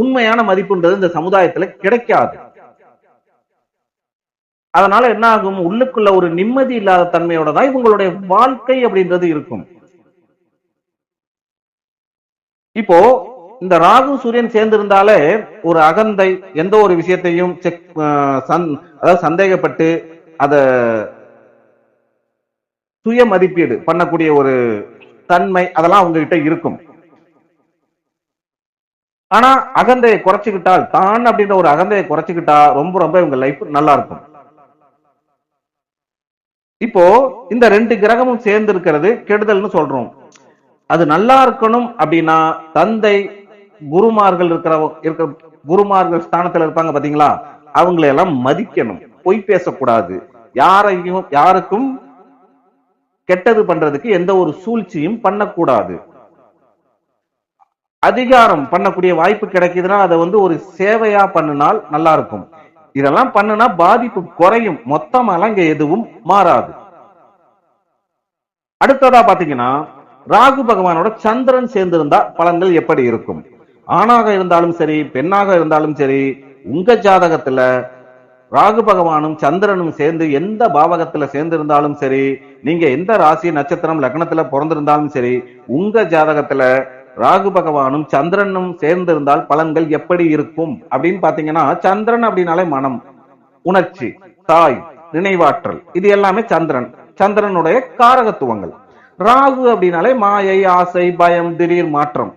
உண்மையான மதிப்புன்றது இந்த சமுதாயத்துல கிடைக்காது. அதனால என்ன ஆகும், உள்ளுக்குள்ள ஒரு நிம்மதி இல்லாத தன்மையோட தான் இவங்களுடைய வாழ்க்கை அப்படின்றது இருக்கும். இப்போ இந்த ராகு சூரியன் சேர்ந்திருந்தாலே ஒரு அகந்தை, எந்த ஒரு விஷயத்தையும் அதாவது சந்தேகப்பட்டு அத சுய மதிப்பீடு பண்ணக்கூடிய ஒரு தன்மை அதெல்லாம் அவங்க கிட்ட இருக்கும். ஆனா அகந்தையை குறைச்சுக்கிட்டால், தான் அப்படின்ற ஒரு அகந்தையை குறைச்சுக்கிட்டா ரொம்ப ரொம்ப இவங்க லைஃப் நல்லா இருக்கும். இப்போ இந்த 2 கிரகமும் சேர்ந்து இருக்கிறது கெடுதல்னு சொல்றோம். அது நல்லா இருக்கணும் அப்படின்னா தந்தை, குருமார்கள் குருமார்கள் ஸ்தானத்துல இருப்பாங்க பாத்தீங்களா, அவங்களை எல்லாம் மதிக்கணும். பொய் பேசக்கூடாது. யாருக்கும் கெட்டது பண்றதுக்கு எந்த ஒரு சூழ்ச்சியும் பண்ணக்கூடாது. அதிகாரம் பண்ணக்கூடிய வாய்ப்பு கிடைக்குதுன்னா அதை ஒரு சேவையா பண்ணினால் நல்லா இருக்கும். இதெல்லாம் பண்ணுனா பாதிப்பு குறையும். மொத்தமாலாம் இங்க எதுவும் மாறாது. அடுத்ததா பாத்தீங்கன்னா ராகு பகவானோட சந்திரன் சேர்ந்திருந்தா பலன்கள் எப்படி இருக்கும்? ஆணாக இருந்தாலும் சரி, பெண்ணாக இருந்தாலும் சரி, உங்க ஜாதகத்துல ராகு பகவானும் சந்திரனும் சேர்ந்து எந்த பாவகத்துல சேர்ந்திருந்தாலும் சரி, நீங்க எந்த ராசி, நட்சத்திரம், லக்னத்துல பிறந்திருந்தாலும் சரி, உங்க ஜாதகத்துல ராகு பகவானும் சந்திரனும் சேர்ந்திருந்தால் பலன்கள் எப்படி இருக்கும் அப்படின்னு பாத்தீங்கன்னா, சந்திரன் அப்படின்னாலே மனம், உணர்ச்சி, தாய், நினைவாற்றல், இது எல்லாமே சந்திரனுடைய காரகத்துவங்கள். ராகு அப்படின்னாலே மாயை, ஆசை, பயம், திடீர் மாற்றம்,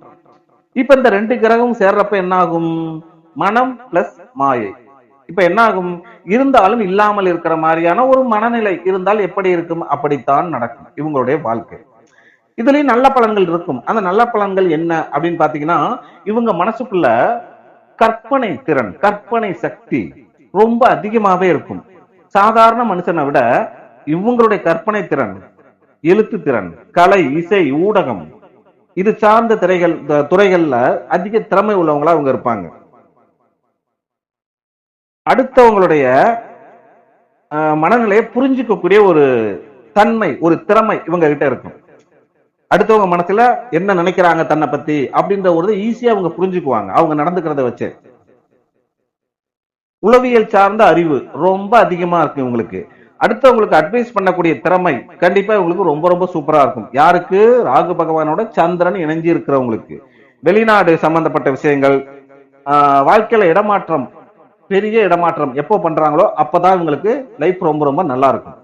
இப்ப இந்த ரெண்டு கிரகம் சேர்றப்ப என்ன ஆகும்? மனம் பிளஸ் மாயை. இப்ப என்ன ஆகும்? இருந்தாலும் இல்லாமல் இருக்கிற மாதிரியான ஒரு மனநிலை இருந்தால் எப்படி இருக்கும்? அப்படித்தான் நடக்கும் இவங்களுடைய வாழ்க்கை. இதுலயும் நல்ல பலன்கள் இருக்கும். அந்த நல்ல பலன்கள் என்ன அப்படின்னு பாத்தீங்கன்னா, இவங்க மனசுக்குள்ள கற்பனை திறன், கற்பனை சக்தி ரொம்ப அதிகமாவே இருக்கும். சாதாரண மனுஷனை விட இவங்களுடைய கற்பனை திறன், எழுத்து திறன், கலை, இசை, ஊடகம் இது சார்ந்த துறைகள்ல அதிக திறமை உள்ளவங்களா அவங்க இருப்பாங்க. அடுத்தவங்களுடைய மனநிலையை புரிஞ்சுக்கக்கூடிய ஒரு தன்மை, ஒரு திறமை இவங்க கிட்ட இருக்கும். அடுத்தவங்க மனசுல என்ன நினைக்கிறாங்க தன்னை பத்தி அப்படின்ற ஒரு ஈஸியா அவங்க புரிஞ்சுக்குவாங்க அவங்க நடந்துக்கிறத வச்சு. உளவியல் சார்ந்த அறிவு ரொம்ப அதிகமா இருக்கு இவங்களுக்கு. அடுத்தவங்களுக்கு அட்வைஸ் பண்ணக்கூடிய திறமை கண்டிப்பா இவங்களுக்கு ரொம்ப ரொம்ப சூப்பரா இருக்கும். யாருக்கு? ராகு பகவானோட சந்திரன் இணைஞ்சு இருக்கிறவங்களுக்கு. வெளிநாடு சம்பந்தப்பட்ட விஷயங்கள், வாழ்க்கையில இடமாற்றம், பெரிய இடமாற்றம் எப்போ பண்றாங்களோ அப்பதான் இவங்களுக்கு லைஃப் ரொம்ப ரொம்ப நல்லா இருக்கும்.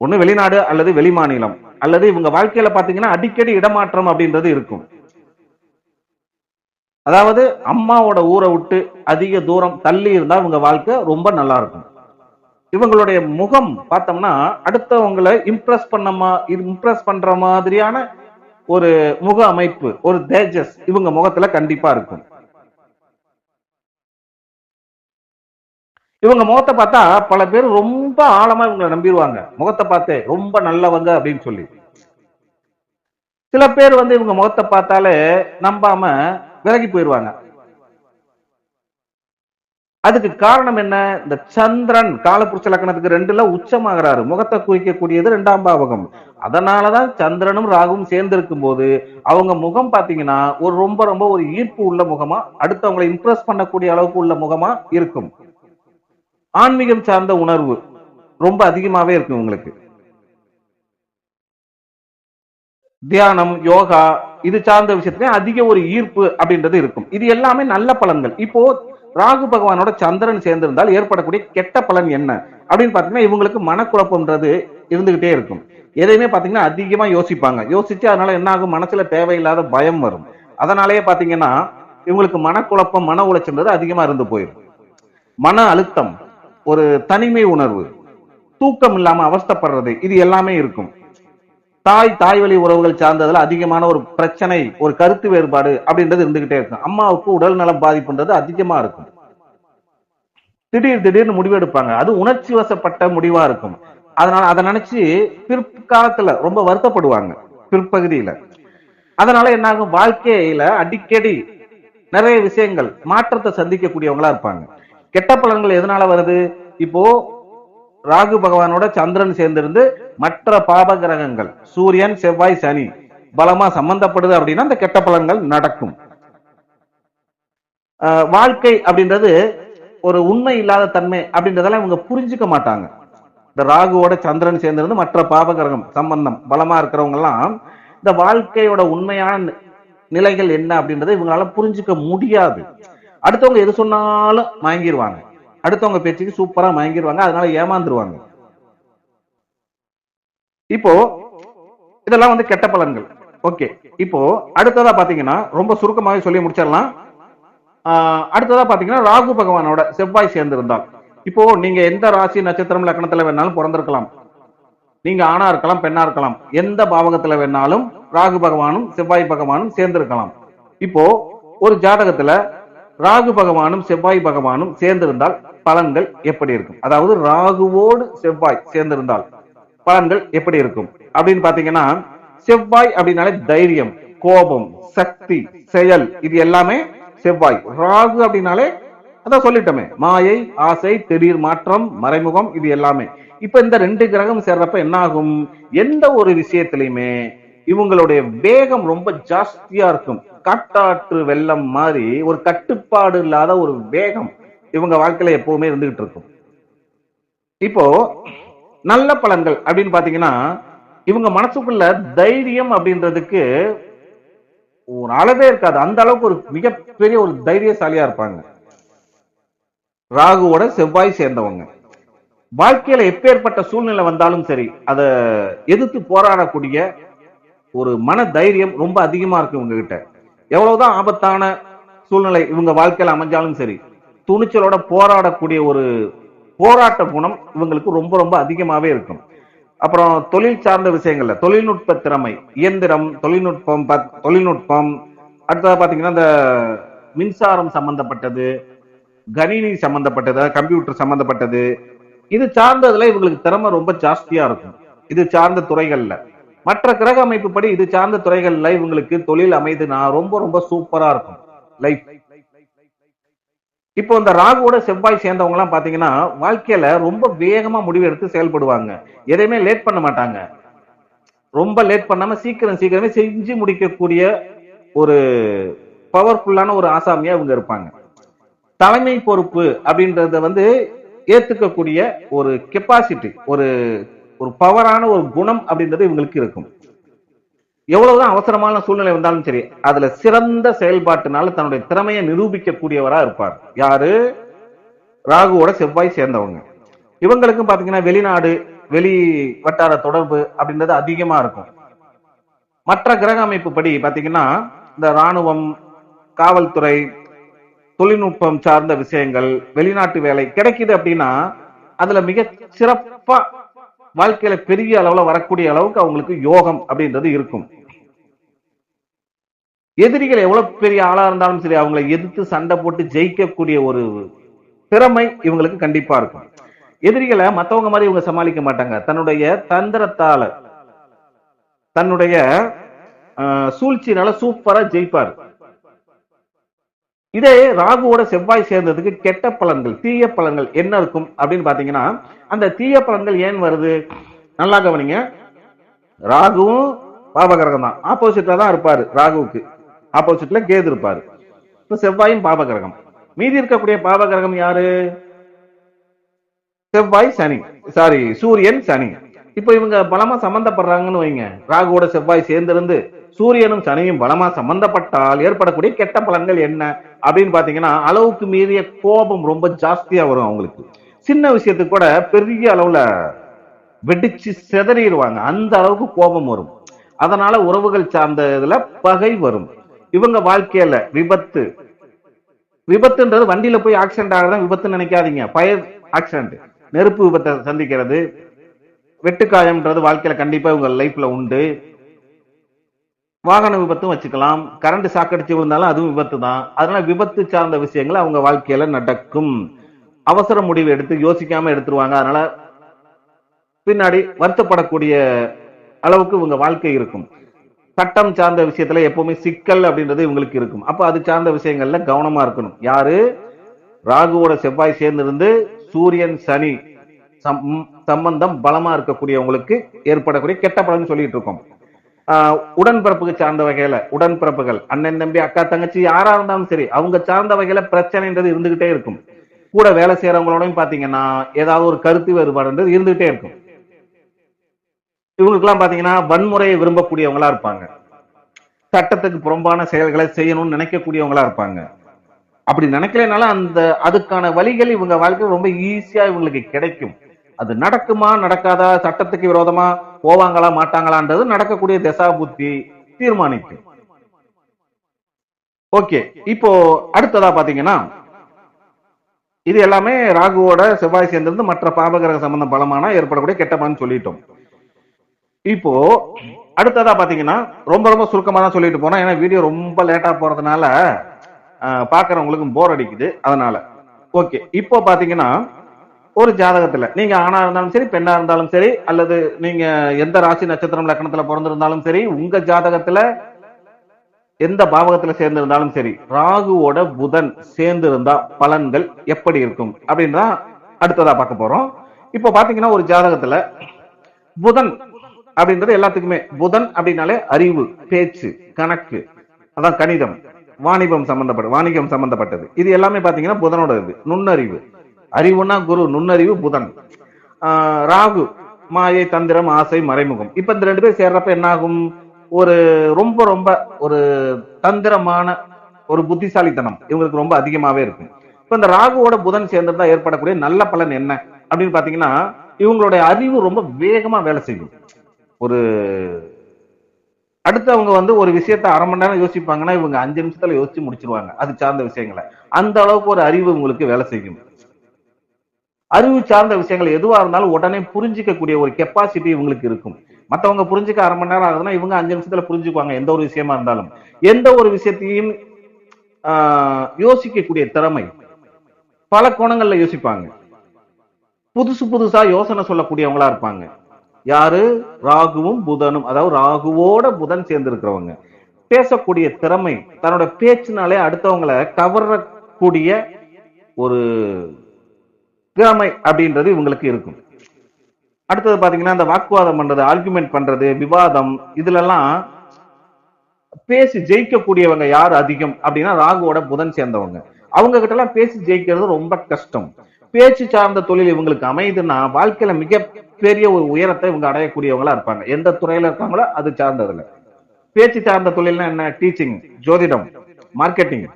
ஒண்ணு வெளிநாடு அல்லது வெளிமாநிலம், அல்லது இவங்க வாழ்க்கையில பாத்தீங்கன்னா அடிக்கடி இடமாற்றம் அப்படின்றது இருக்கும். அதாவது அம்மாவோட ஊரை விட்டு அதிக தூரம் தள்ளி இருந்தா இவங்க வாழ்க்கை ரொம்ப நல்லா இருக்கும். இவங்களுடைய முகம் பார்த்தோம்னா அடுத்தவங்களை இம்ப்ரெஸ் பண்ற மாதிரியான ஒரு முக அமைப்பு, ஒரு தேஜஸ் இவங்க முகத்துல கண்டிப்பா இருக்கும். இவங்க முகத்தை பார்த்தா பல பேர் ரொம்ப ஆழமா இவங்களை நம்பிடுவாங்க. முகத்தை பார்த்தே ரொம்ப நல்லவங்க அப்படின்னு சொல்லி. சில பேர் வந்து இவங்க முகத்தை பார்த்தாலே நம்பாம விலகி போயிடுவாங்க. அதுக்கு காரணம் என்ன? இந்த சந்திரன் காலபுருஷ லக்னத்துக்கு 2ல உச்சமாகிறாரு. முகத்தை குறிக்கக்கூடியது 2ஆம் பாவகம். அதனாலதான் சந்திரனும் ராகுவும் சேர்ந்து இருக்கும் போது அவங்க முகம் பாத்தீங்கன்னா ஒரு ரொம்ப ரொம்ப ஒரு ஈர்ப்பு உள்ள முகமா, அடுத்தவங்களை இம்ப்ரெஸ் பண்ணக்கூடிய அளவுக்கு உள்ள முகமா இருக்கும். ஆன்மீகம் சார்ந்த உணர்வு ரொம்ப அதிகமாவே இருக்கு உங்களுக்கு. தியானம், யோகா இது சார்ந்த விஷயத்துல அதிக ஒரு ஈர்ப்பு அப்படின்றது இருக்கும். இது எல்லாமே நல்ல பலன்கள். இப்போ ராகு பகவானோட சந்திரன் சேர்ந்திருந்தால் ஏற்படக்கூடிய கெட்ட பலன் என்ன அப்படின்னு பாத்தீங்கன்னா, இவங்களுக்கு மனக்குழப்பம்ன்றது இருந்துகிட்டே இருக்கும். எதையுமே பாத்தீங்கன்னா அதிகமா யோசிப்பாங்க. யோசிச்சு அதனால என்ன ஆகும்? மனசுல தேவையில்லாத பயம் வரும். அதனாலேயே பாத்தீங்கன்னா இவங்களுக்கு மனக்குழப்பம், மன உளைச்சல்ன்றது அதிகமா இருந்து போயிடும். மன அழுத்தம், ஒரு தனிமை உணர்வு, தூக்கம் இல்லாம அவஸ்தப்படுறது இது எல்லாமே இருக்கும். தாய் வழி உறவுகள் சார்ந்ததுல அதிகமான ஒரு பிரச்சனை, ஒரு கருத்து வேறுபாடு அப்படின்றது இருந்துகிட்டே இருக்கும். அம்மாவுக்கு உடல் நலம் பாதிப்புன்றது அதிகமா இருக்கும். திடீர்னு முடிவு எடுப்பாங்க. அது உணர்ச்சி வசப்பட்ட முடிவா இருக்கும். அதனால அதை நினைச்சு பிற்காலத்துல ரொம்ப வருத்தப்படுவாங்க பிற்பகுதியில. அதனால என்ன ஆகும்? வாழ்க்கையில அடிக்கடி நிறைய விஷயங்கள் மாற்றத்தை சந்திக்கக்கூடியவங்களா இருப்பாங்க. கெட்ட பலன்கள் எதனால வருது? இப்போ ராகு பகவானோட சந்திரன் சேர்ந்திருந்து மற்ற பாப கிரகங்கள் சூரியன், செவ்வாய், சனி பலமா சம்பந்தப்படுது அப்படின்னா அந்த கெட்ட பலன்கள் நடக்கும். வாழ்க்கை அப்படின்றது ஒரு உண்மை இல்லாத தன்மை அப்படின்றதெல்லாம் இவங்க புரிஞ்சுக்க மாட்டாங்க. இந்த ராகுவோட சந்திரன் சேர்ந்திருந்து மற்ற பாப கிரகம் சம்பந்தம் பலமா இருக்கிறவங்க எல்லாம் இந்த வாழ்க்கையோட உண்மையான நிலைகள் என்ன அப்படின்றத இவங்களால புரிஞ்சுக்க முடியாது. அடுத்தவங்க எது சொன்னாலும் வாங்கிடுவாங்க. அடுத்தவங்க பேச்சுக்கு சூப்பரா மயங்கிடுவாங்க. அதனால ஏமாந்துருவாங்க. இப்போ இதெல்லாம் வந்து கெட்ட பலன்கள். ஓகே, இப்போ அடுத்ததா பாத்தீங்கன்னா ரொம்ப சுருக்கமாவே சொல்லி முடிச்சிடலாம். அடுத்ததா பாத்தீங்கன்னா ராகு பகவானோட செவ்வாய் சேர்ந்திருந்தால், இப்போ நீங்க எந்த ராசி நட்சத்திரம் லக்னத்துல வேணாலும் பிறந்திருக்கலாம். நீங்க ஆணா இருக்கலாம், பெண்ணா இருக்கலாம். எந்த பாவகத்துல வேணாலும் ராகு பகவானும் செவ்வாய் பகவானும் சேர்ந்திருக்கலாம். இப்போ ஒரு ஜாதகத்துல ராகு பகவானும் செவ்வாய் பகவானும் சேர்ந்திருந்தால் பலன்கள் எப்படி இருக்கும்? அதாவது ராகுவோடு செவ்வாய் சேர்ந்திருந்தால் பலன்கள் எப்படி இருக்கும் அப்படின்னு பாத்தீங்கன்னா, செவ்வாய் அப்படின்னாலே தைரியம், கோபம், சக்தி, செயல் இது எல்லாமே செவ்வாய். ராகு அப்படின்னாலே அதான் சொல்லிட்டோமே, மாயை, ஆசை, திடீர் மாற்றம், மறைமுகம் இது எல்லாமே. இப்ப இந்த 2 கிரகம் சேர்றப்ப என்ன ஆகும்? எந்த ஒரு விஷயத்திலையுமே இவங்களுடைய வேகம் ரொம்ப ஜாஸ்தியா இருக்கும். காட்டாற்று வெள்ளம் மாதிரி ஒரு கட்டுப்பாடு இல்லாத ஒரு வேகம் இவங்க வாழ்க்கையில எப்பவுமே இருந்துகிட்டு இருக்கும். இப்போ நல்ல பலன்கள் அப்படின்னு பாத்தீங்கன்னா, இவங்க மனசுக்குள்ள தைரியம் அப்படின்றதுக்கு ஒரு அளவே இருக்காது. அந்த அளவுக்கு ஒரு மிகப்பெரிய ஒரு தைரியசாலியா இருப்பாங்க. ராகுவோட செவ்வாய் சேர்ந்தவங்க வாழ்க்கையில எப்பேற்பட்ட சூழ்நிலை வந்தாலும் சரி அதை எதிர்த்து போராடக்கூடிய ஒரு மன தைரியம் ரொம்ப அதிகமா இருக்கு உங்ககிட்ட. எவ்வளவுதான் ஆபத்தான சூழ்நிலை இவங்க வாழ்க்கையில அமைஞ்சாலும் சரி, துணிச்சலோட போராடக்கூடிய ஒரு போராட்ட குணம் இவங்களுக்கு ரொம்ப ரொம்ப அதிகமாவே இருக்கும். அப்புறம் தொழில் சார்ந்த விஷயங்கள்ல தொழில்நுட்ப திறமை, இயந்திரம், தொழில்நுட்பம் அடுத்ததா பாத்தீங்கன்னா இந்த மின்சாரம் சம்பந்தப்பட்டது, கணினி சம்பந்தப்பட்டது, கம்ப்யூட்டர் சம்பந்தப்பட்டது, இது சார்ந்ததுல இவங்களுக்கு திறமை ரொம்ப ஜாஸ்தியா இருக்கும். இது சார்ந்த துறைகள்ல மற்ற கிரக அமைப்பு படி இது சார்ந்த துறைகள்ல இவங்களுக்கு தொழில் அமைதுனா ரொம்ப ரொம்ப சூப்பரா இருக்கும் லைஃப். இப்போ இந்த ராகுவோட செவ்வாய் சேர்ந்தவங்க எல்லாம் பாத்தீங்கன்னா வாழ்க்கையில ரொம்ப வேகமா முடிவு எடுத்து செயல்படுவாங்க. எதையுமே லேட் பண்ண மாட்டாங்க. ரொம்ப லேட் பண்ணாம சீக்கிரமே செஞ்சு முடிக்கக்கூடிய ஒரு பவர்ஃபுல்லான ஒரு ஆசாமியா இவங்க இருப்பாங்க. தலைமை பொறுப்பு அப்படின்றத ஏத்துக்கக்கூடிய ஒரு கெப்பாசிட்டி, ஒரு ஒரு பவரான ஒரு குணம் அப்படின்றது இவங்களுக்கு இருக்கும். எவ்வளவுதான் அவசரமான சூழ்நிலை வந்தாலும் சரி, அதுல சிறந்த செயல்பாட்டுனால தன்னுடைய திறமையை நிரூபிக்க கூடியவரா இருப்பார். யாரு? ராகுவோட செவ்வாய் சேர்ந்தவங்க. இவங்களுக்கும் பாத்தீங்கன்னா வெளிநாடு, வெளி வட்டார தொடர்பு அப்படின்றது அதிகமா இருக்கும். மற்ற கிரக அமைப்பு படி பாத்தீங்கன்னா இந்த ராணுவம், காவல்துறை, தொழில்நுட்பம் சார்ந்த விஷயங்கள், வெளிநாட்டு வேலை கிடைக்குது அப்படின்னா அதுல மிக சிறப்பா வாழ்க்கையில பெரிய அளவுல வரக்கூடிய அளவுக்கு அவங்களுக்கு யோகம் அப்படின்றது இருக்கும். எதிரிகள் எவ்வளவு பெரிய ஆளா இருந்தாலும் சரி அவங்களை எதிர்த்து சண்டை போட்டு ஜெயிக்கக்கூடிய ஒரு திறமை இவங்களுக்கு கண்டிப்பா இருக்கும். எதிரிகளை மத்தவங்க மாதிரி இவங்க சமாளிக்க மாட்டாங்க. தன்னுடைய தந்திரத்தால, தன்னுடைய சூழ்ச்சினால சூப்பரா ஜெயிப்பார். இதே ராகுவோட செவ்வாய் சேர்ந்ததுக்கு கெட்ட பலன்கள், தீய பலன்கள் என்ன இருக்கும் அப்படின்னு பாத்தீங்கன்னா, அந்த தீய பலன்கள் ஏன் வருது? நல்லா கவனிங்க. ராகுவும் பாபகிரகம் தான், ஆப்போசிட்ல தான் இருப்பாரு. ராகுவுக்கு ஆப்போசிட்ல கேது இருப்பாரு. இப்ப செவ்வாயும் பாபகிரகம். மீதி இருக்கக்கூடிய பாபகிரகம் யாரு? செவ்வாய் சனி, சாரி சூரியன் சனி. இப்ப இவங்க பலமா சம்பந்தப்படுறாங்கன்னு வைங்க, ராகுவோட செவ்வாய் சேர்ந்திருந்து சூரியனும் சனியும் பலமா சம்பந்தப்பட்டால் ஏற்படக்கூடிய கெட்ட பலன்கள் என்ன அப்படின்னு பாத்தீங்கன்னா, அளவுக்கு மீறிய கோபம் ரொம்ப ஜாஸ்தியா வரும் அவங்களுக்கு. சின்ன விஷயத்துக்கு கூட பெரிய அளவுல வெடிச்சு செதறிடுவாங்க. அந்த அளவுக்கு கோபம் வரும். அதனால உறவுகள் சார்ந்த இதுல பகை வரும். இவங்க வாழ்க்கையில விபத்து, விபத்துன்றது வண்டியில போய் ஆக்சிடென்ட் ஆகிறதா விபத்துன்னு நினைக்காதீங்க. ஃபயர் ஆக்சிடென்ட், நெருப்பு விபத்தை சந்திக்கிறது, வெட்டுக்காயம்ன்றது வாழ்க்கையில கண்டிப்பா உங்க லைஃப்ல உண்டு. வாகன விபத்தும் வச்சுக்கலாம். கரண்ட் சாக்கடிச்சு விழுந்தாலும் அதுவும் விபத்து தான். அதனால விபத்து சார்ந்த விஷயங்கள் அவங்க வாழ்க்கையில நடக்கும். அவசர முடிவு எடுத்து யோசிக்காம எடுத்துருவாங்க. அதனால பின்னாடி வருத்தப்படக்கூடிய அளவுக்கு இவங்க வாழ்க்கை இருக்கும். சட்டம் சார்ந்த விஷயத்துல எப்பவுமே சிக்கல் அப்படின்றது இவங்களுக்கு இருக்கும். அப்ப அது சார்ந்த விஷயங்கள்ல கவனமா இருக்கணும். யாரு? ராகுவோட செவ்வாய் சேர்ந்திருந்து சூரியன் சனி சம்பந்தம் பலமா இருக்கக்கூடியவங்களுக்கு ஏற்படக்கூடிய கெட்ட பலன் சொல்லிட்டு இருக்கோம். உடன்பிறப்புக்கு சார்ந்த வகையில, உடன்பிறப்புகள் அண்ணன் தம்பி அக்கா தங்கச்சி யாரா இருந்தாலும் சரி அவங்க சார்ந்த வகையில பிரச்சனைன்றது இருந்துகிட்டே இருக்கும். கூட வேலை செய்யறவங்களோடையும் பாத்தீங்கன்னா ஏதாவது ஒரு கருத்து வேறுபாடுன்றது இருந்துகிட்டே இருக்கும். இவங்களுக்கு எல்லாம் பாத்தீங்கன்னா வன்முறையை விரும்பக்கூடியவங்களா இருப்பாங்க. சட்டத்துக்கு புறம்பான செயல்களை செய்யணும்னு நினைக்கக்கூடியவங்களா இருப்பாங்க. அப்படி நினைக்கலனால அந்த அதுக்கான வழிகள் இவங்க வாழ்க்கையில் ரொம்ப ஈஸியா இவங்களுக்கு கிடைக்கும். அது நடக்குமா நடக்காதா, சட்டத்துக்கு விரோதமா போவாங்களா மாட்டாங்களான்றது நடக்கக்கூடிய தசா புத்தி தீர்மானிக்கும். ஓகே, இப்போ அடுத்ததா பாத்தீங்கன்னா இது எல்லாமே ராகுவோட செவ்வாய் சேர்ந்திருந்து மற்ற பாபகிரக சம்பந்தம் பலமானா ஏற்படக்கூடிய கெட்ட பலன் சொல்லிட்டோம். இப்போ அடுத்ததா பாத்தீங்கன்னா ரொம்ப ரொம்ப சுருக்கமா தான் சொல்லிட்டு போனோம். ஏன்னா வீடியோ ரொம்ப லேட்டா போறதுனால பாக்குறவங்களுக்கு போர் அடிக்குது. அதனால ஓகே, இப்போ பாத்தீங்கன்னா ஒரு ஜாதகத்துல நீங்க ஆணா இருந்தாலும் சரி பெண்ணா இருந்தாலும் சரி அல்லது நீங்க எந்த ராசி நட்சத்திரம் லக்னத்துல பிறந்திருந்தாலும் சரி உங்க ஜாதகத்துல எந்த பாவகத்துல சேர்ந்திருந்தாலும் சரி ராகுவோட புதன் சேர்ந்து இருந்தா பலன்கள் எப்படி இருக்கும் அப்படின்னு அடுத்ததா பார்க்க போறோம். இப்போ பாத்தீங்கன்னா ஒரு ஜாதகத்துல புதன் அப்படின்றது எல்லாத்துக்குமே, புதன் அப்படின்னாலே அறிவு, பேச்சு, கணக்கு, அதான் கணிதம், வாணிபம் சம்பந்தப்பட்டது. இது எல்லாமே பாத்தீங்கன்னா புதனோட இது நுண்ணறிவு. அறிவுனா குரு, நுண்ணறிவு புதன். ராகு மாயை, தந்திரம், ஆசை, மறைமுகம். இப்ப இந்த ரெண்டு பேர் சேர்றப்ப என்ன ஆகும்? ஒரு ரொம்ப ரொம்ப ஒரு தந்திரமான ஒரு புத்திசாலித்தனம் இவங்களுக்கு ரொம்ப அதிகமாவே இருக்கும். இப்ப இந்த ராகுவோட புதன் சேர்ந்ததா ஏற்படக்கூடிய நல்ல பலன் என்ன அப்படின்னு பாத்தீங்கன்னா இவங்களுடைய அறிவு ரொம்ப வேகமா வேலை செய்யும். ஒரு அடுத்து அவங்க வந்து ஒரு விஷயத்த அரை மணி நேரம் யோசிப்பாங்கன்னா இவங்க 5 நிமிஷத்துல யோசிச்சு முடிச்சிருவாங்க அது சார்ந்த விஷயங்களை. அந்த அளவுக்கு ஒரு அறிவு உங்களுக்கு வேலை செய்யும். அறிவு சார்ந்த விஷயங்கள் எதுவா இருந்தாலும் உடனே புரிஞ்சிக்கக்கூடிய ஒரு கெப்பாசிட்டி இவங்களுக்கு இருக்கும். மத்தவங்க புரிஞ்சுக்க அரை மணி நேரம் ஆகுதுன்னா இவங்க 5 நிமிஷத்துல புரிஞ்சுக்குவாங்க எந்த ஒரு விஷயமா இருந்தாலும். எந்த ஒரு விஷயத்தையும் யோசிக்கக்கூடிய திறமை, பல கோணங்கள்ல யோசிப்பாங்க. புதுசு புதுசா யோசனை சொல்லக்கூடியவங்களா இருப்பாங்க. யாரு? ராகுவும் புதனும், அதாவது ராகுவோட புதன் சேர்ந்து இருக்கிறவங்க. பேசக்கூடிய திறமை, தன்னோட பேச்சினாலே அடுத்தவங்களை கவரக்கூடிய ஒரு திறமை அப்படின்றது இவங்களுக்கு இருக்கும். அடுத்தது பாத்தீங்கன்னா இந்த வாக்குவாதம் பண்றது, ஆர்குமெண்ட் பண்றது, விவாதம், இதுல எல்லாம் பேசி ஜெயிக்கக்கூடியவங்க யார் அதிகம் அப்படின்னா ராகுவோட புதன் சேர்ந்தவங்க. அவங்க கிட்ட எல்லாம் பேசி ஜெயிக்கிறது ரொம்ப கஷ்டம். பேச்சு சார்ந்த தொழில் இவங்களுக்கு அமையுதுன்னா வாழ்க்கையில மிக பெரிய ஒரு உயரத்தை இவங்க அடையக்கூடியவங்களா இருப்பாங்க. எந்த துறையில இருக்காங்களோ அது சார்ந்ததுல. பேச்சு சார்ந்த தொழில்னா என்ன? டீச்சிங், ஜோதிடம், மார்க்கெட்டிங்,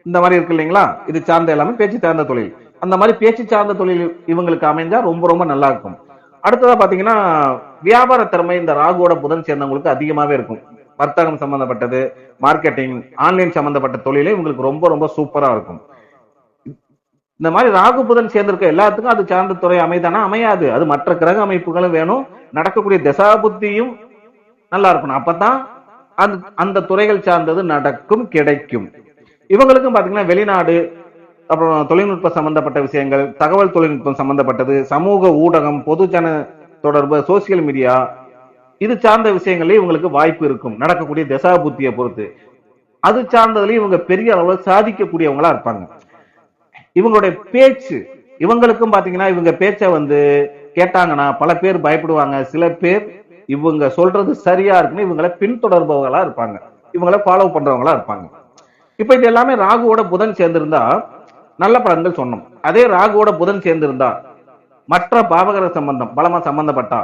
இந்த மாதிரி இருக்கு இல்லைங்களா? இது சார்ந்த எல்லாமே பேச்சு சார்ந்த தொழில். அந்த மாதிரி பேச்சு சார்ந்த தொழில் இவங்களுக்கு அமைஞ்சா ரொம்ப ரொம்ப நல்லா இருக்கும். அடுத்ததா பாத்தீங்கன்னா வியாபார திறமை இந்த ராகுவோட புதன் சேர்ந்தவங்களுக்கு அதிகமாவே இருக்கும். வர்த்தகம் சம்பந்தப்பட்டது, மார்க்கெட்டிங், ஆன்லைன் சம்பந்தப்பட்ட தொழிலே இவங்களுக்கு ரொம்ப ரொம்ப சூப்பரா இருக்கும். இந்த மாதிரி ராகு புதன் சேர்ந்திருக்க எல்லாத்துக்கும் அது சார்ந்த துறை அமைதானா? அமையாது. அது மற்ற கிரக அமைப்புகளும் வேணும், நடக்கக்கூடிய தசா புத்தியும் நல்லா இருக்கணும். அப்பதான் அந்த அந்த துறைகள் சார்ந்தது நடக்கும், கிடைக்கும். இவங்களுக்கும் பாத்தீங்கன்னா வெளிநாடு, அப்புறம் தொழில்நுட்ப சம்பந்தப்பட்ட விஷயங்கள், தகவல் தொழில்நுட்பம் சம்பந்தப்பட்டது, சமூக ஊடகம், பொதுஜன தொடர்பு, சோசியல் மீடியா, இது சார்ந்த விஷயங்களே இவங்களுக்கு வாய்ப்பு இருக்கும் நடக்கக்கூடிய தசா புத்தியை பொறுத்து. அது சார்ந்ததுலயும் இவங்க பெரிய அளவுல சாதிக்கக்கூடியவங்களா இருப்பாங்க. இவங்களுடைய பேச்சு, இவங்களுக்கும் பாத்தீங்கன்னா இவங்க பேச்ச வந்து கேட்டாங்கன்னா பல பேர் பயப்படுவாங்க. சில பேர் இவங்க சொல்றது சரியா இருக்குன்னு இவங்களை பின்தொடர்பவர்களா இருப்பாங்க, இவங்களை ஃபாலோ பண்றவங்களா இருப்பாங்க. இப்ப இது எல்லாமே ராகுவோட புதன் சேர்ந்திருந்தா நல்ல பலன்கள் சொன்னோம். அதே ராகுவோட புதன் சேர்ந்திருந்தா மற்ற பாவகர சம்பந்தம் பலமா சம்பந்தப்பட்டா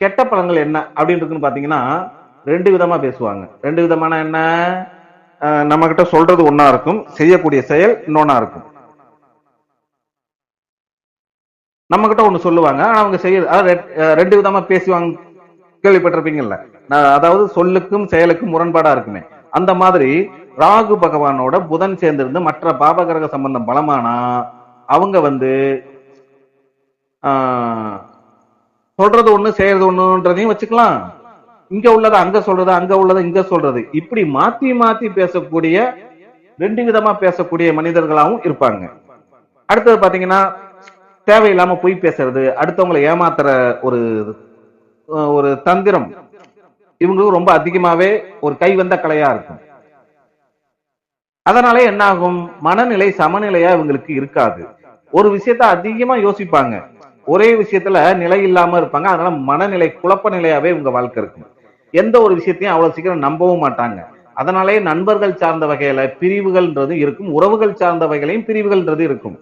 கெட்ட பலன்கள் என்ன அப்படின்னு இருக்குன்னு பாத்தீங்கன்னா 2 விதமா பேசுவாங்க. 2 விதமான என்ன? நம்ம கிட்ட சொல்றது ஒன்னா இருக்கும், செய்யக்கூடிய செயல் இன்னொன்னா இருக்கும். நம்ம கிட்ட ஒண்ணு சொல்லுவாங்க, ஆனா அவங்க செய்ய 2 விதமா பேசுவாங்க, கேள்விப்பட்டிருப்பீங்கல்ல? அதாவது சொல்லுக்கும் செயலுக்கும் முரண்பாடா இருக்குமே. அந்த மாதிரி ராகு பகவானோட புதன் சேர்ந்திருந்து மற்ற பாபகிரக சம்பந்தம் பலமானா அவங்க வந்து சொல்றது ஒண்ணு செய்யறது ஒண்ணுன்றதையும் வச்சுக்கலாம். இங்க உள்ளத அங்க சொல்றது, அங்க உள்ளத இங்க சொல்றது, இப்படி மாத்தி மாத்தி பேசக்கூடிய 2 விதமா பேசக்கூடிய மனிதர்களாகவும் இருப்பாங்க. அடுத்தது பாத்தீங்கன்னா தேவையில்லாம பொய் பேசுறது, அடுத்தவங்களை ஏமாத்துற ஒரு ஒரு தந்திரம் இவங்களுக்கு ரொம்ப அதிகமாவே ஒரு கைவந்த கலையா இருக்கும். அதனாலே என்ன ஆகும்? மனநிலை சமநிலையா இவங்களுக்கு இருக்காது. ஒரு விஷயத்த அதிகமா யோசிப்பாங்க, ஒரே விஷயத்துல நிலை இல்லாம இருப்பாங்க. அதனால மனநிலை குழப்ப நிலையாவே இவங்க வாழ்க்கை இருக்கும். எந்த ஒரு விஷயத்தையும் அவ்வளவு சீக்கிரம் நம்பவும் மாட்டாங்க. அதனாலே நண்பர்கள் சார்ந்த வகையில பிரிவுகள்ன்றது இருக்கும், உறவுகள் சார்ந்த வகையிலையும் பிரிவுகள்ன்றது இருக்கும்.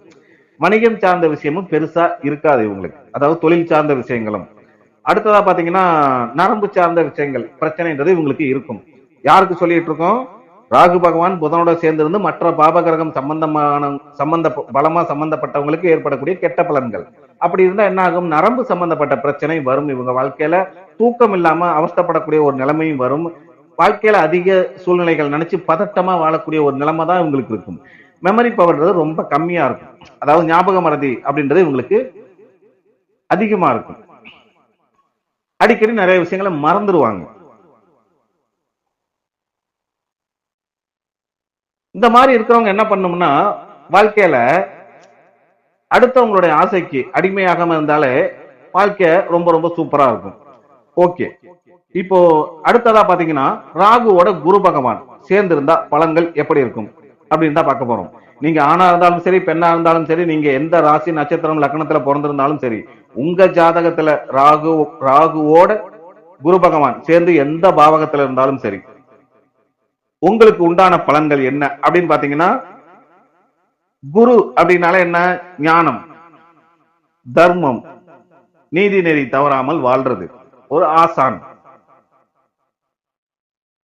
வணிகம் சார்ந்த விஷயமும் பெருசா இருக்காது இவங்களுக்கு, அதாவது தொழில் சார்ந்த விஷயங்களும். அடுத்ததா பாத்தீங்கன்னா நரம்பு சார்ந்த விஷயங்கள் பிரச்சனைன்றது இவங்களுக்கு இருக்கும். யாருக்கு சொல்லிட்டு இருக்கோம்? ராகு பகவான் புதனோட சேர்ந்திருந்து மற்ற பாபகிரகம் பலமா சம்பந்தப்பட்டவங்களுக்கு ஏற்படக்கூடிய கெட்ட பலன்கள். அப்படி இருந்தா என்ன ஆகும்? நரம்பு சம்பந்தப்பட்ட பிரச்சனை வரும். இவங்க வாழ்க்கையில தூக்கம் இல்லாம அவஸ்தப்படக்கூடிய ஒரு நிலைமையும் வரும். வாழ்க்கையில அதிக சூழ்நிலைகள் நினைச்சு பதட்டமா வாழக்கூடிய ஒரு நிலைமை தான் இவங்களுக்கு இருக்கும். மெமரி பவர்ன்றது ரொம்ப கம்மியா இருக்கும், அதாவது ஞாபக மறதி அப்படின்றது இவங்களுக்கு அதிகமா இருக்கும். அடிக்கடி நிறைய விஷயங்களை மறந்துடுவாங்க. இந்த மாதிரி இருக்கிறவங்க என்ன பண்ணணும்னா வாழ்க்கையில அடுத்தவங்களுடைய ஆசைக்கு அடிமையாகாம இருந்தாலே வாழ்க்கை ரொம்ப ரொம்ப சூப்பரா இருக்கும். ஓகே, இப்போ அடுத்ததா பாத்தீங்கன்னா ராகுவோட குரு பகவான் சேர்ந்திருந்தா பலன்கள் எப்படி இருக்கும் அப்படின்னு தான் பார்க்க போறோம். நீங்க ஆணா இருந்தாலும் சரி, பெண்ணா இருந்தாலும் சரி, நீங்க எந்த ராசி நட்சத்திரம் லக்னத்துல பிறந்திருந்தாலும் சரி, உங்க ஜாதகத்துல ராகுவோட குரு பகவான் சேர்ந்து எந்த பாவகத்துல இருந்தாலும் சரி, உங்களுக்கு உண்டான பலன்கள் என்ன அப்படின்னு பாத்தீங்கன்னா, குரு அப்படின்னால என்ன? ஞானம், தர்மம், நீதி நெறி தவறாமல் வாழ்றது, ஒரு ஆசான்,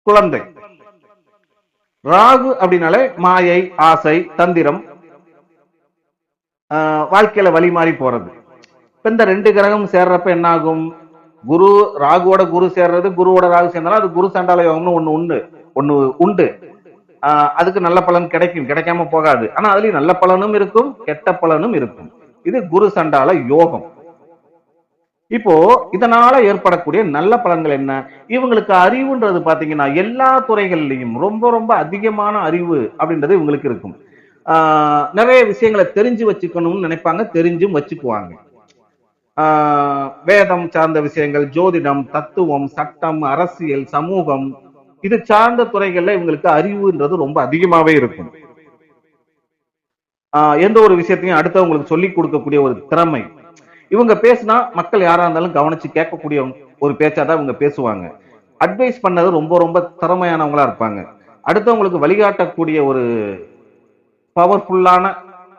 குழந்தை. ராகு அப்படின்னாலே மாயை, ஆசை, தந்திரம், வாழ்க்கையில வழி மாறி போறது. இப்ப இந்த 2 கிரகம் சேர்றப்ப என்ன ஆகும்? குரு ராகுவோட குரு சேர்றது, குருவோட ராகு சேர்ந்தாலும் அது குரு சண்டால யோகம்னு ஒண்ணு உண்டு. அதுக்கு நல்ல பலன் கிடைக்கும், கிடைக்காம போகாது. ஆனா அதுலயும் நல்ல பலனும் இருக்கும், கெட்ட பலனும் இருக்கும். இது குரு சண்டால யோகம். இப்போ இதனால ஏற்படக்கூடிய நல்ல பலன்கள் என்ன? இவங்களுக்கு அறிவுன்றது பாத்தீங்கன்னா எல்லா துறைகள்லையும் ரொம்ப ரொம்ப அதிகமான அறிவு அப்படின்றது இவங்களுக்கு இருக்கும். நிறைய விஷயங்களை தெரிஞ்சு வச்சுக்கணும்னு நினைப்பாங்க, தெரிஞ்சும் வச்சுக்குவாங்க. வேதம் சார்ந்த விஷயங்கள், ஜோதிடம், தத்துவம், சட்டம், அரசியல், சமூகம், இது சார்ந்த துறைகள்ல இவங்களுக்கு அறிவுன்றது ரொம்ப அதிகமாவே இருக்கும். எந்த ஒரு விஷயத்தையும் அடுத்தவங்களுக்கு சொல்லி கொடுக்கக்கூடிய ஒரு திறமை. இவங்க பேசினா மக்கள் யாரா இருந்தாலும் கவனிச்சு கேட்கக்கூடிய ஒரு பேச்சாதான் இவங்க பேசுவாங்க. அட்வைஸ் பண்ணது ரொம்ப ரொம்ப திறமையானவங்களா இருப்பாங்க. அடுத்தவங்களுக்கு வழிகாட்டக்கூடிய ஒரு பவர்ஃபுல்லான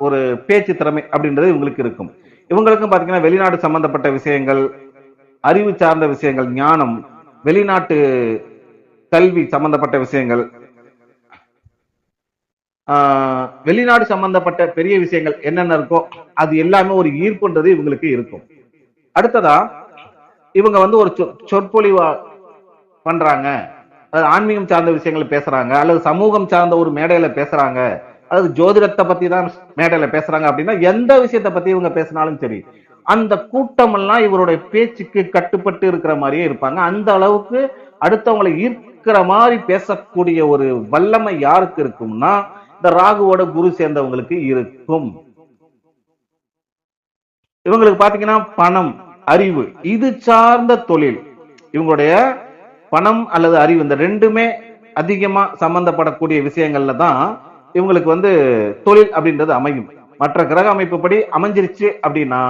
ஒரு பேச்சு திறமை அப்படின்றது இவங்களுக்கு இருக்கும். இவங்களுக்கும் பாத்தீங்கன்னா வெளிநாடு சம்பந்தப்பட்ட விஷயங்கள், அறிவு சார்ந்த விஷயங்கள், ஞானம், வெளிநாட்டு கல்வி சம்பந்தப்பட்ட விஷயங்கள், வெளிநாடு சம்பந்தப்பட்ட பெரிய விஷயங்கள் என்னென்ன இருக்கோ அது எல்லாமே ஒரு ஈர்ப்புன்றது இவங்களுக்கு இருக்கும். அடுத்ததா இவங்க வந்து ஒரு சொற்பொழிவா பண்றாங்க, ஆன்மீகம் சார்ந்த விஷயங்கள் பேசுறாங்க, அல்லது சமூகம் சார்ந்த ஒரு மேடையில பேசுறாங்க, அதாவது ஜோதிடத்தை பத்தி தான் மேடையில பேசுறாங்க அப்படின்னா எந்த விஷயத்தை பத்தி இவங்க பேசினாலும் சரி, அந்த கூட்டம் எல்லாம் இவருடைய பேச்சுக்கு கட்டுப்பட்டு இருக்கிற மாதிரியே இருப்பாங்க. அந்த அளவுக்கு அடுத்தவங்களை ஈர்க்கிற மாதிரி பேசக்கூடிய ஒரு வல்லமை யாருக்கு இருக்கும்னா இந்த ராகுவோட குரு சேர்ந்தவங்களுக்கு இருக்கும். இவங்களுக்கு பாத்தீங்கன்னா பணம், அறிவு, இது சார்ந்த தொழில், இவங்களுடைய பணம் அல்லது அறிவு இந்த ரெண்டுமே அதிகமா சம்பந்தப்படக்கூடிய விஷயங்கள்ல தான் இவங்களுக்கு வந்து தொழில் அப்படின்றது அமையும். மற்ற கிரக அமைப்பு படி அமைஞ்சிருச்சு அப்படின்னா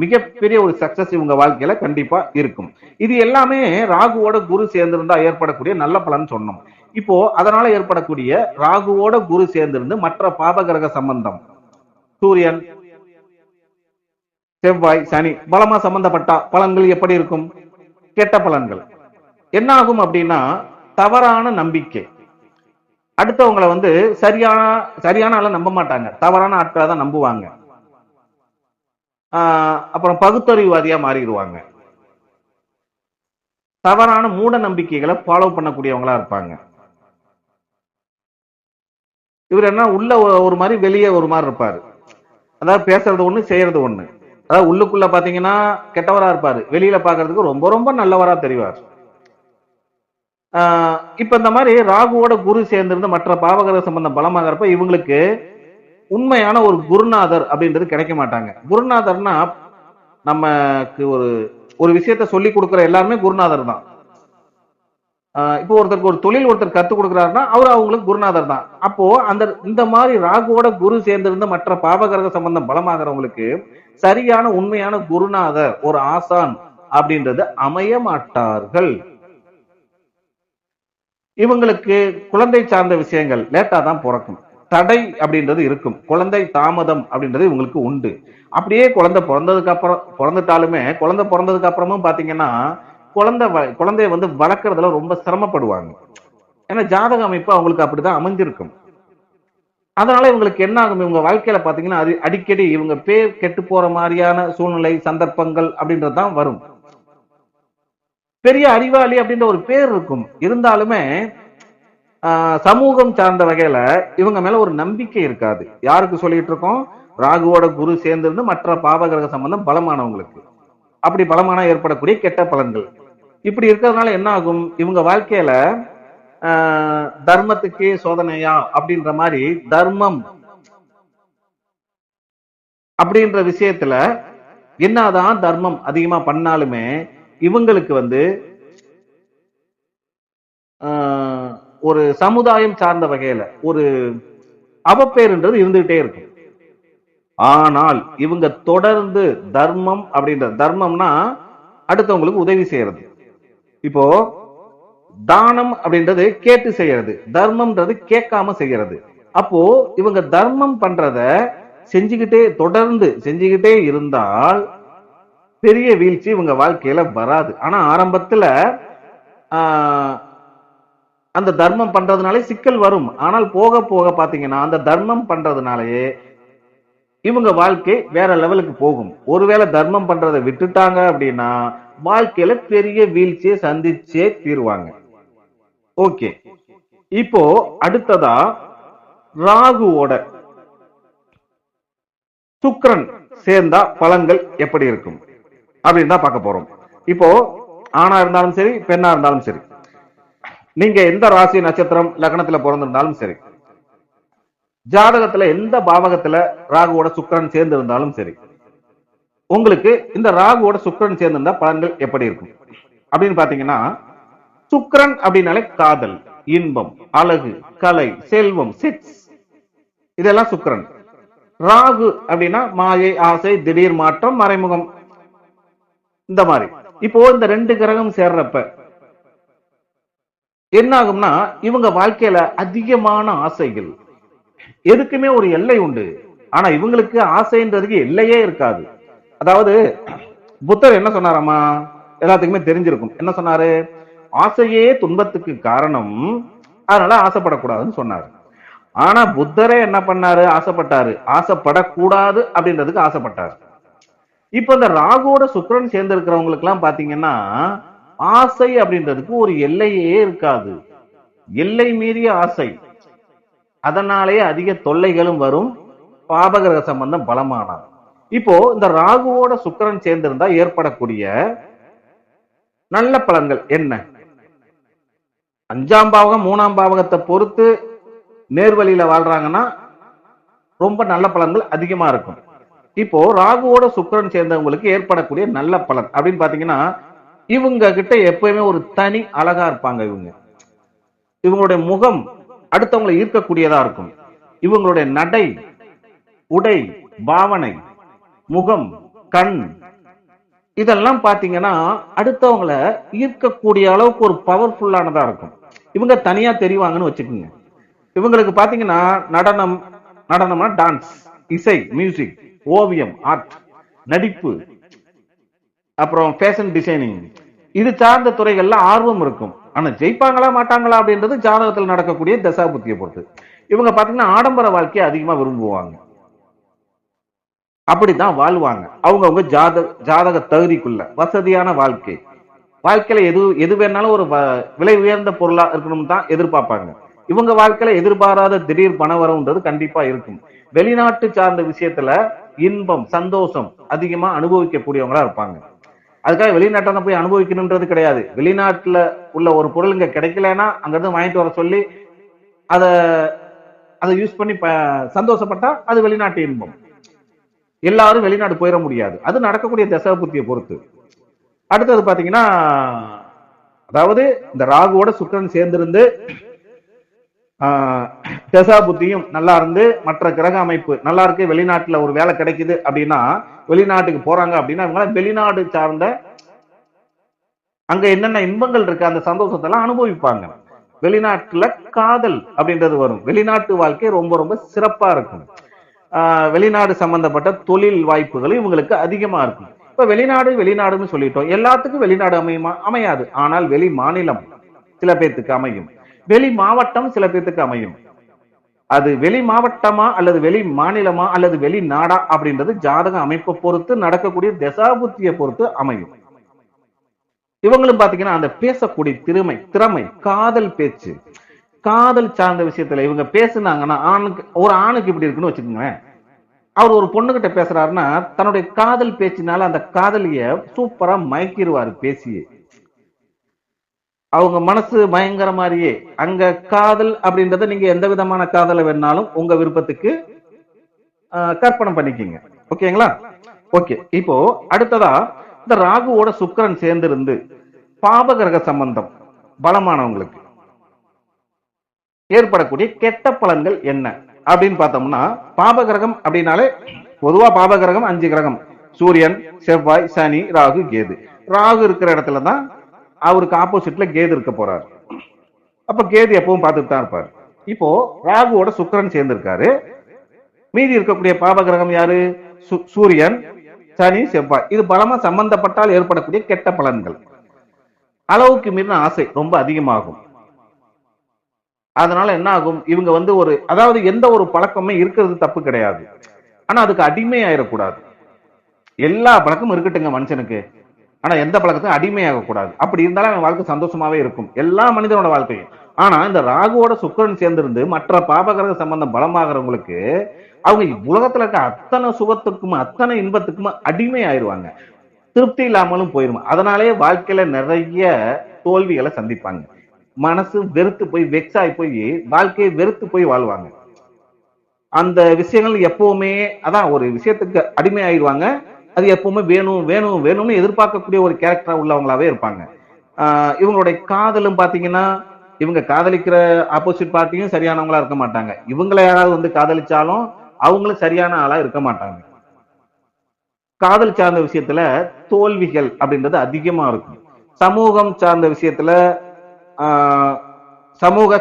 மிகப்பெரிய ஒரு சக்சஸ் இவங்க வாழ்க்கையில கண்டிப்பா இருக்கும். இது எல்லாமே ராகுவோட குரு சேர்ந்திருந்தா ஏற்படக்கூடிய நல்ல பலன் சொன்னோம். இப்போ அதனால ஏற்படக்கூடிய ராகுவோட குரு சேர்ந்திருந்து மற்ற பாப கிரக சம்பந்தம், சூரியன், செவ்வாய், சனி பலமா சம்பந்தப்பட்ட பலன்கள் எப்படி இருக்கும்? கெட்ட பலன்கள் என்ன ஆகும் அப்படின்னா தவறான நம்பிக்கை. அடுத்தவங்களை வந்து சரியான ஆளை நம்ப மாட்டாங்க, தவறான ஆட்களை தான் நம்புவாங்க. அப்புறம் பகுத்தறிவுவாதியா மாறிடுவாங்க. தவறான மூட நம்பிக்கைகளை ஃபாலோ பண்ணக்கூடியவங்களா இருப்பாங்க. இவர் என்ன உள்ள ஒரு மாதிரி வெளியே ஒரு மாதிரி இருப்பாரு. அதாவது பேசுறது ஒண்ணு, செய்யறது ஒண்ணு. அதாவது உள்ளுக்குள்ள பாத்தீங்கன்னா கெட்டவரா இருப்பாரு, வெளியில பாக்குறதுக்கு ரொம்ப ரொம்ப நல்லவரா தெரிவார். இப்ப இந்த மாதிரி ராகுவோட குரு சேர்ந்திருந்து மற்ற பாவகர சம்பந்தம் பலமாகிறப்ப இவங்களுக்கு உண்மையான ஒரு குருநாதர் அப்படின்றது கிடைக்க மாட்டாங்க. குருநாதர்னா நமக்கு ஒரு ஒரு விஷயத்த சொல்லி கொடுக்கிற எல்லாருமே குருநாதர் தான். இப்போ ஒருத்தருக்கு ஒரு தொழில் ஒருத்தர் கத்துக் கொடுக்குறாருன்னா அவர் அவங்களுக்கு குருநாதர் தான். அப்போ அந்த இந்த மாதிரி ராகுவோட குரு சேர்ந்திருந்த மற்ற பாவகரக சம்பந்தம் பலமாகிறவங்களுக்கு சரியான உண்மையான குருநாதர், ஒரு ஆசான் அப்படின்றது அமைய மாட்டார்கள். இவங்களுக்கு குழந்தை சார்ந்த விஷயங்கள் லேட்டா தான் பிறக்கும், தடை அப்படின்றது இருக்கும், குழந்தை தாமதம் அப்படின்றது இவங்களுக்கு உண்டு. அப்படியே குழந்தை பிறந்துட்டாலுமே குழந்தை பிறந்ததுக்கு அப்புறமும் பாத்தீங்கன்னா குழந்தைய வந்து வளர்க்கறதுல ரொம்ப சிரமப்படுவாங்க. ஏன்னா ஜாதக அமைப்பு அவங்களுக்கு அப்படிதான் அமைஞ்சிருக்கும். அதனால இவங்களுக்கு என்ன ஆகும், இவங்க வாழ்க்கையில பாத்தீங்கன்னா அது அடிக்கடி இவங்க பேர் கெட்டு போற மாதிரியான சூழ்நிலை சந்தர்ப்பங்கள் அப்படின்றதுதான் வரும். பெரிய அறிவாளி அப்படின்ற ஒரு பேர் இருக்கும், இருந்தாலுமே சமூகம் சார்ந்த வகையில இவங்க மேல ஒரு நம்பிக்கை இருக்காது. யாருக்கு சொல்லிட்டு இருக்கோம்? ராகுவோட குரு சேர்ந்திருந்து மற்ற பாவகிரக சம்பந்தம் பலமானவங்களுக்கு. அப்படி பலமானா ஏற்படக்கூடிய கெட்ட பலன்கள். இப்படி இருக்கிறதுனால என்ன ஆகும், இவங்க வாழ்க்கையில தர்மத்துக்கே சோதனையா அப்படின்ற மாதிரி தர்மம் அப்படின்ற விஷயத்துல என்னதான் தர்மம் அதிகமா பண்ணாலுமே இவங்களுக்கு வந்து ஒரு சமுதாயம் சார்ந்த வகையில ஒரு அவப்பேருன்றது இருந்துகிட்டே இருக்கும். ஆனால் இவங்க தொடர்ந்து தர்மம் அப்படின்ற, தர்மம்னா அடுத்தவங்களுக்கு உதவி செய்யறது. இப்போ தானம் அப்படின்றது கேட்டு செய்யறது, தர்மம்ன்றது கேட்காம செய்யறது. அப்போ இவங்க தர்மம் பண்றத செஞ்சுக்கிட்டே தொடர்ந்து செஞ்சுக்கிட்டே இருந்தால் பெரிய வீழ்ச்சி இவங்க வாழ்க்கையில வராது. ஆனா ஆரம்பத்துல அந்த தர்மம் பண்றதுனாலே சிக்கல் வரும். ஆனால் போக போக பாத்தீங்கன்னா அந்த தர்மம் பண்றதுனாலயே இவங்க வாழ்க்கை வேற லெவலுக்கு போகும். ஒருவேளை தர்மம் பண்றதை விட்டுட்டாங்க அப்படின்னா வாழ்க்கையில பெரிய வீழ்ச்சியை சந்திச்சே தீருவாங்க. ஓகே, இப்போ அடுத்ததா ராகுவோட சுக்கிரன் சேர்ந்தா பலன்கள் எப்படி இருக்கும் அப்படின்னு தான் பார்க்க போறோம். இப்போ ஆணா இருந்தாலும் சரி, பெண்ணா இருந்தாலும் சரி, நீங்க எந்த ராசி நட்சத்திரம் லக்னத்துல பிறந்திருந்தாலும் சரி, ஜாதகத்துல எந்த பாவகத்துல ராகுவோட சுக்கிரன் சேர்ந்து இருந்தாலும் சரி, உங்களுக்கு இந்த ராகுவோட சுக்கிரன் சேர்ந்திருந்தா பலன்கள் எப்படி இருக்கும் அப்படின்னு பாத்தீங்கன்னா, சுக்கிரன் அப்படின்னாலே காதல், இன்பம், அழகு, கலை, செல்வம், செக்ஸ், இதெல்லாம் சுக்கிரன். ராகு அப்படின்னா மாயை, ஆசை, திடீர் மாற்றம், மறைமுகம், இந்த மாதிரி. இப்போ இந்த ரெண்டு கிரகம் சேர்றப்ப என்ன ஆகும்னா, இவங்க வாழ்க்கையில அதிகமான ஆசைகள், எதுக்குமே ஒரு எல்லை உண்டு. ஆனா இவங்களுக்கு ஆசைன்றதுக்கு எல்லையே இருக்காது. அதாவது புத்தர் என்ன சொன்னாராமா, எல்லாத்துக்குமே தெரிஞ்சிருக்கும். என்ன சொன்னாரு? ஆசையே துன்பத்துக்கு காரணம், அதனால ஆசைப்படக்கூடாதுன்னு சொன்னாரு. ஆனா புத்தரே என்ன பண்ணாரு? ஆசைப்பட்டாரு. ஆசைப்படக்கூடாது அப்படின்றதுக்கு ஆசைப்பட்டாரு. இப்ப இந்த ராகுவோட சுக்கிரன் சேர்ந்து இருக்கிறவங்களுக்கு எல்லாம் பாத்தீங்கன்னா, ஆசை அப்படின்றதுக்கு ஒரு எல்லையே இருக்காது. எல்லை மீறிய ஆசை, அதனாலேயே அதிக தொல்லைகளும் வரும். பாபகிரக சம்பந்தம் பலமானார். இப்போ இந்த ராகுவோட சுக்கிரன் சேர்ந்திருந்தா ஏற்படக்கூடிய நல்ல பலன்கள் என்ன? 5ஆம் பாவகம் 3ஆம் பாவகத்தை பொறுத்து நேர்வழியில வாழ்றாங்கன்னா ரொம்ப நல்ல பலன்கள் அதிகமா இருக்கும். இப்போ ராகுவோட சுக்கிரன் சேர்ந்தவங்களுக்கு ஏற்படக்கூடிய நல்ல பலன் அப்படின்னு பாத்தீங்கன்னா, இவங்க கிட்ட எப்பயுமே ஒரு தனி அழகா இருப்பாங்க. இவங்களுடைய முகம் அடுத்தவங்களை ஈர்க்கக்கூடியதா இருக்கும். இவங்களுடைய நடை, உடை, பாவனை, முகம், கண், இதெல்லாம் பாத்தீங்கன்னா அடுத்தவங்களை ஈர்க்கக்கூடிய அளவுக்கு ஒரு பவர்ஃபுல்லானதா இருக்கும். இவங்க தனியா தெரிவாங்கன்னு வச்சுக்கோங்க. இவங்களுக்கு பாத்தீங்கன்னா நடனம்னா டான்ஸ், இசை, மியூசிக், ஓவியம், ஆர்ட், நடிப்பு, அப்புறம் ஃபேஷன் டிசைனிங், இது சார்ந்த துறைகள்ல ஆர்வம் இருக்கும். ஆனா ஜெயிப்பாங்களா மாட்டாங்களா அப்படின்றது ஜாதகத்தில் நடக்கக்கூடிய தசா புத்தியை பொறுத்து. இவங்க பாத்தீங்கன்னா ஆடம்பர வாழ்க்கையை அதிகமா விரும்புவாங்க. அப்படித்தான் வாழ்வாங்க. அவங்க ஜாதக தகுதிக்குள்ள வசதியான வாழ்க்கை, வாழ்க்கையில எது வேணாலும் ஒரு விலை உயர்ந்த பொருளா இருக்கணும் தான் எதிர்பார்ப்பாங்க. இவங்க வாழ்க்கையில எதிர்பாராத திடீர் பணவரவுன்றது கண்டிப்பா இருக்கும். வெளிநாட்டு சார்ந்த விஷயத்துல இன்பம், சந்தோஷம் அதிகமா அனுபவிக்கக்கூடியவங்களா இருப்பாங்க. அதுக்காக வெளிநாட்டை போய் அனுபவிக்கணும்ன்றது கிடையாது. வெளிநாட்டுல உள்ள ஒரு பொருள் இங்க கிடைக்கலன்னா அங்கிருந்து வாங்கிட்டு வர சொல்லி அதை யூஸ் பண்ணி சந்தோஷப்பட்டா அது வெளிநாட்டு இன்பம். எல்லாரும் வெளிநாடு போயிட முடியாது. அது நடக்கக்கூடிய தசா புத்தியை பொறுத்து. அடுத்தது பாத்தீங்கன்னா, அதாவது இந்த ராகுவோட சுக்கிரன் சேர்ந்திருந்து தசா புத்தியும் நல்லா இருந்து, மற்ற கிரக அமைப்பு நல்லா இருக்கு, வெளிநாட்டுல ஒரு வேலை கிடைக்குது அப்படின்னா, வெளிநாட்டுக்கு போறாங்க அப்படின்னா இவங்க வெளிநாடு சார்ந்த அங்க என்னென்ன இன்பங்கள் இருக்கு அந்த சந்தோஷத்தை எல்லாம் அனுபவிப்பாங்க. வெளிநாட்டுல காதல் அப்படின்றது வரும். வெளிநாட்டு வாழ்க்கை ரொம்ப ரொம்ப சிறப்பா இருக்கும். வெளிநாடு சம்பந்தப்பட்ட தொழில் வாய்ப்புகள் இவங்களுக்கு அதிகமா இருக்கும். இப்ப வெளிநாடுன்னு சொல்லிட்டோம். எல்லாத்துக்கும் வெளிநாடு அமையாது. ஆனால் வெளி மாநிலம் சில பேர்த்துக்கு அமையும், வெளி மாவட்டம் சில பேர்த்துக்கு அமையும். அது வெளி மாவட்டமா அல்லது வெளி மாநிலமா அல்லது வெளி நாடா அப்படின்றது ஜாதக அமைப்பை பொறுத்து நடக்கக்கூடிய தசாபுத்தியை பொறுத்து அமையும். இவங்களும் பாத்தீங்கன்னா அந்த பேசக்கூடிய திறமை, காதல் பேச்சு, காதல் சார்ந்த விஷயத்துல இவங்க பேசுனாங்கன்னா ஒரு ஆணுக்கு இப்படி இருக்குன்னு வச்சுக்கோங்க. அவர் ஒரு பொண்ணுகிட்ட பேசுறாருன்னா தன்னுடைய காதல் பேச்சினால அந்த காதலிய சூப்பரா மயக்கிடுவாரு பேசியே. அவங்க மனசு பயங்கர மாதிரியே. அங்க காதல் அப்படின்றத நீங்க எந்த விதமான காதலை வேணாலும் உங்க விருப்பத்துக்கு கற்பனை பண்ணிக்கிங்க. ஓகேங்களா? ஓகே, இப்போ அடுத்ததா இந்த ராகுவோட சுக்கிரன் சேர்ந்திருந்து பாபகிரக சம்பந்தம் பலமானவங்களுக்கு ஏற்படக்கூடிய கெட்ட பலன்கள் என்ன அப்படின்னு பார்த்தோம்னா, பாபகிரகம் அப்படின்னாலே பொதுவா பாபகிரகம் 5 கிரகம்: சூரியன், செவ்வாய், சனி, ராகு, கேது. ராகு இருக்கிற இடத்துலதான் அவருக்கு ஆப்போசிட்ல கேது இருக்க போறாரு. அப்ப கேது எப்பவும் பார்த்துட்டு தான் இருப்பாரு. இப்போ ராகுவோட சுக்கிரன் சேர்ந்திருக்காரு. மீதி இருக்கக்கூடிய பாபகிரகம் யாரு? சூரியன், சனி, செவ்வாய். இது பலமா சம்பந்தப்பட்டால் ஏற்படக்கூடிய கெட்ட பலன்கள். அளவுக்கு மீறின ஆசை ரொம்ப அதிகமாகும். அதனால என்ன ஆகும்? இவங்க அதாவது எந்த ஒரு பழக்கமே இருக்கிறது தப்பு கிடையாது. ஆனா அதுக்கு அடிமை ஆயிடக்கூடாது. எல்லா பழக்கமும் இருக்கட்டுங்க மனுஷனுக்கு. ஆனா எந்த பழக்கத்தையும் அடிமையாக கூடாது. அப்படி இருந்தாலும் அவன் வாழ்க்கை சந்தோஷமாவே இருக்கும், எல்லா மனிதனோட வாழ்க்கையும். ஆனா இந்த ராகுவோட சுக்கிரன் சேர்ந்திருந்து மற்ற பாபகிரக சம்பந்தம் பலமாகறவங்களுக்கு அவங்க உலகத்துல இருக்க அத்தனை சுகத்துக்கும் அத்தனை இன்பத்துக்கும் அடிமை ஆயிருவாங்க, திருப்தி இல்லாமலும் போயிரும். அதனாலேயே வாழ்க்கையில நிறைய தோல்விகளை சந்திப்பாங்க, மனசு வெறுத்து போய் வெக்ஸ் ஆகி போய் வாழ்க்கையை வெறுத்து போய் வாழ்வாங்க. அந்த விஷயங்கள் எப்பவுமே அதான் ஒரு விஷயத்துக்கு அடிமை ஆயிடுவாங்க, அது எப்பவுமே வேணும் வேணும் வேணும்னு எதிர்பார்க்கக்கூடிய ஒரு கேரக்டரா உள்ளவங்களாவே இருப்பாங்க. இவங்களுடைய காதலும் பாத்தீங்கன்னா இவங்க காதலிக்கிற ஆப்போசிட் பார்ட்டியும் சரியானவங்களா இருக்க மாட்டாங்க, இவங்களை யாராவது வந்து காதலிச்சாலும் அவங்களும் சரியான ஆளா இருக்க மாட்டாங்க. காதல் சார்ந்த விஷயத்துல தோல்விகள் அப்படின்றது அதிகமா இருக்கும். சமூகம் சார்ந்த விஷயத்துல ஆஹ், சமூக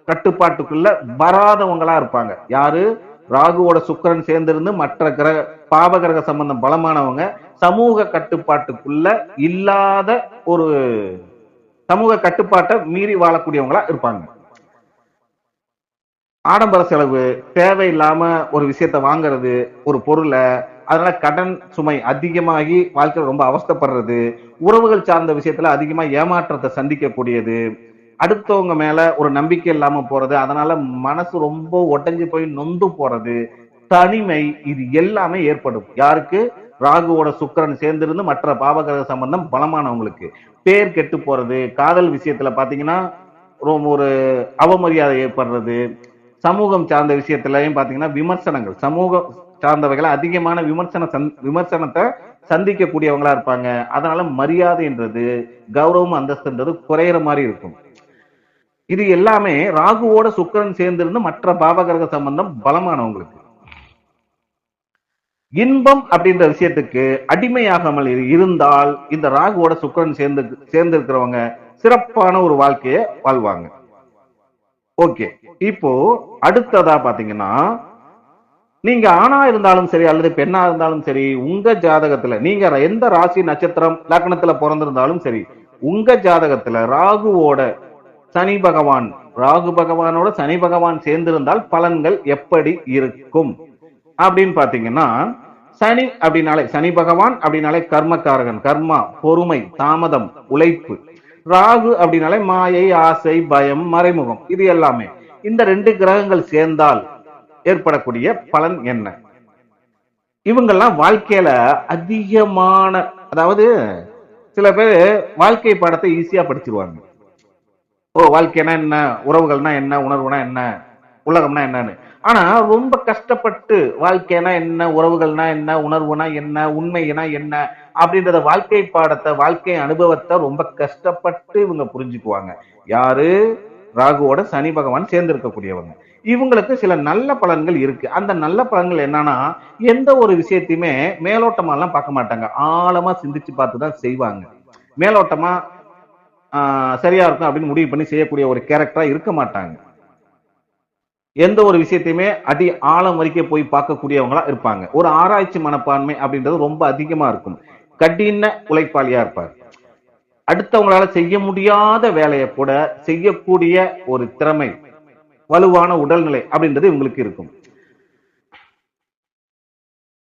கட்டுப்பாட்டுக்குள்ள வராதவங்களா இருப்பாங்க. யாரு? ராகுவோட சுக்கிரன் சேர்ந்திருந்து மற்ற கிரக பாவகிரக சம்பந்தம் பலமானவங்க சமூக கட்டுப்பாட்டுக்குள்ள இல்லாத ஒரு சமூக கட்டுப்பாட்டை மீறி வாழக்கூடியவங்களா இருப்பாங்க. ஆடம்பர செலவு, தேவையில்லாம ஒரு விஷயத்த வாங்குறது, ஒரு பொருளை, அதனால கடன் சுமை அதிகமாகி வாழ்க்கையில ரொம்ப அவஸ்தைப்படுறது, உறவுகள் சார்ந்த விஷயத்துல அதிகமா ஏமாற்றத்தை சந்திக்கக்கூடியது, அடுத்தவங்க மேல ஒரு நம்பிக்கை இல்லாம போறது, அதனால மனசு ரொம்ப உடைஞ்சு போய் நொந்து போறது, தனிமை, இது எல்லாமே ஏற்படும். யாருக்கு? ராகுவோட சுக்கிரன் சேர்ந்திருந்து மற்ற பாவகிரக சம்பந்தம் பலமானவங்களுக்கு. பேர் கெட்டு போறது, காதல் விஷயத்துல பாத்தீங்கன்னா ரொம்ப ஒரு அவமரியாதை ஏற்படுறது, சமூகம் சார்ந்த விஷயத்திலையும் பாத்தீங்கன்னா விமர்சனங்கள், சமூகம் சார்ந்தவைகளை அதிகமான விமர்சனத்தை சந்திக்கக்கூடியவங்களா இருப்பாங்க. அதனால மரியாதைன்றது, கௌரவம் அந்தஸ்துன்றது குறையிற மாதிரி இருக்கும். இது எல்லாமே ராகுவோட சுக்கிரன் சேர்ந்திருந்து மற்ற பாவகிரக சம்பந்தம் பலமானவங்களுக்கு. இன்பம் அப்படின்ற விஷயத்துக்கு அடிமையாகாமல் இருந்தால் இந்த ராகுவோட சுக்கிரன் சேர்ந்து இருக்கிறவங்க சிறப்பான ஒரு வாழ்க்கையை வாழ்வாங்க. ஓகே, இப்போ அடுத்ததா பாத்தீங்கன்னா நீங்க ஆணா இருந்தாலும் சரி அல்லது பெண்ணா இருந்தாலும் சரி, உங்க ஜாதகத்துல நீங்க எந்த ராசி நட்சத்திரம் லக்னத்துல பிறந்திருந்தாலும் சரி, உங்க ஜாதகத்துல ராகு பகவானோட சனி பகவான் சேர்ந்திருந்தால் பலன்கள் எப்படி இருக்கும் அப்படின்னு பாத்தீங்கன்னா, சனி பகவான் அப்படின்னாலே கர்மக்காரகன், கர்மா, பொறுமை, தாமதம், உழைப்பு. ராகு அப்படின்னாலே மாயை, ஆசை, பயம், மறைமுகம், இது எல்லாமே. இந்த ரெண்டு கிரகங்கள் சேர்ந்தால் ஏற்படக்கூடிய பலன் என்ன? இவங்கெல்லாம் வாழ்க்கையில அதிகமான, அதாவது சில பேர் வாழ்க்கை பாடத்தை ஈஸியா படிச்சிருவாங்க. ஓ, வாழ்க்கைனா என்ன, உறவுகள்னா என்ன, உணர்வுனா என்ன, உலகம்னா என்னன்னு. ஆனா ரொம்ப கஷ்டப்பட்டு வாழ்க்கைனா என்ன, உறவுகள்னா என்ன, உணர்வுனா என்ன, உண்மைனா என்ன அப்படின்றத வாழ்க்கை பாடத்தை, வாழ்க்கை அனுபவத்தை ரொம்ப கஷ்டப்பட்டு இவங்க புரிஞ்சுக்குவாங்க. யாரு? ராகுவோட சனி பகவான் சேர்ந்து இருக்கக்கூடியவங்க. இவங்களுக்கு சில நல்ல பலன்கள் இருக்கு. அந்த நல்ல பலன்கள் என்னன்னா, எந்த ஒரு விஷயத்தையுமே மேலோட்டமா எல்லாம் பார்க்க மாட்டாங்க, ஆழமா சிந்திச்சு பார்த்துதான் செய்வாங்க. மேலோட்டமா சரியா இருக்கும் அப்படின்னு முடிவு பண்ணி செய்யக்கூடிய ஒரு கேரக்டரா இருக்க மாட்டாங்க. எந்த ஒரு விஷயத்தையுமே அடி ஆழம் வரைக்கும் போய் பார்க்கக்கூடியவங்களா இருப்பாங்க. ஒரு ஆராய்ச்சி மனப்பான்மை அப்படின்றது ரொம்ப அதிகமா இருக்கும். கடின உழைப்பாளியா இருப்பார். அடுத்தவங்களால செய்ய முடியாத வேலையை கூட செய்யக்கூடிய ஒரு திறமை, வலுவான உடல்நிலை அப்படின்றது இவங்களுக்கு இருக்கும்.